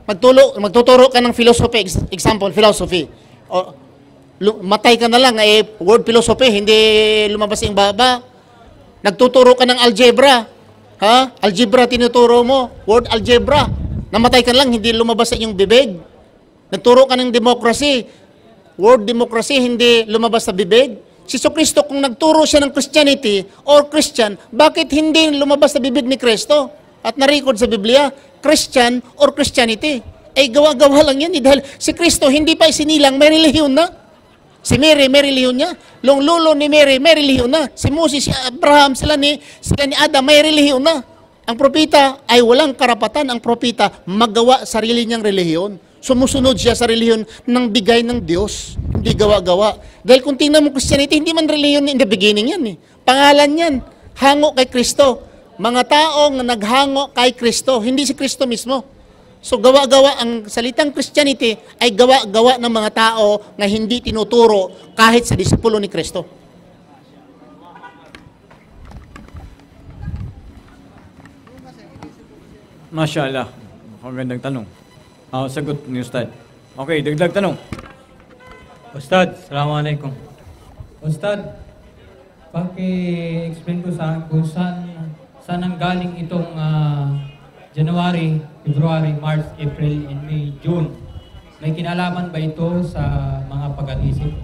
Magtuturo ka ng philosophy, example, philosophy. O, matay ka na lang, word philosophy, hindi lumabas yung baba. Nagtuturo ka ng algebra. Algebra tinuturo mo, word algebra. Namatay ka lang, hindi lumabas sa iyong bibig. Nagturo ka ng democracy. Word democracy, hindi lumabas sa bibig. Si Kristo, kung nagturo siya ng Christianity or Christian, bakit hindi lumabas sa bibig ni Kristo? At na-record sa Biblia, Christian or Christianity. Gawa-gawa lang yan. Dahil si Kristo, hindi pa isinilang, may relihiyon na. Si Mary, may relihiyon niya. Long lolo ni Mary, may relihiyon na. Si Moses, si Abraham, sila ni Adam, may relihiyon na. Ang propeta ay walang karapatan ang propeta magawa sarili niyang relihiyon. Sumusunod siya sa relihiyon ng bigay ng Diyos, hindi gawa-gawa. Dahil kung tingnan mo Christianity, hindi man relihiyon in the beginning yan. Pangalan yan, hango kay Kristo. Mga taong naghango kay Kristo, hindi si Kristo mismo. So gawa-gawa, ang salitang Christianity ay gawa-gawa ng mga tao na hindi tinuturo kahit sa disipulo ni Kristo. Mashallah. Magandang tanong. Sagot ni Ustad. Okay, dagdag tanong. Ustad, Assalamualaikum. Ustad, paki-explain ko sa akin kung saan ang galing itong January, February, March, April, and May, June. May kinalaman ba ito sa mga pag-iisip?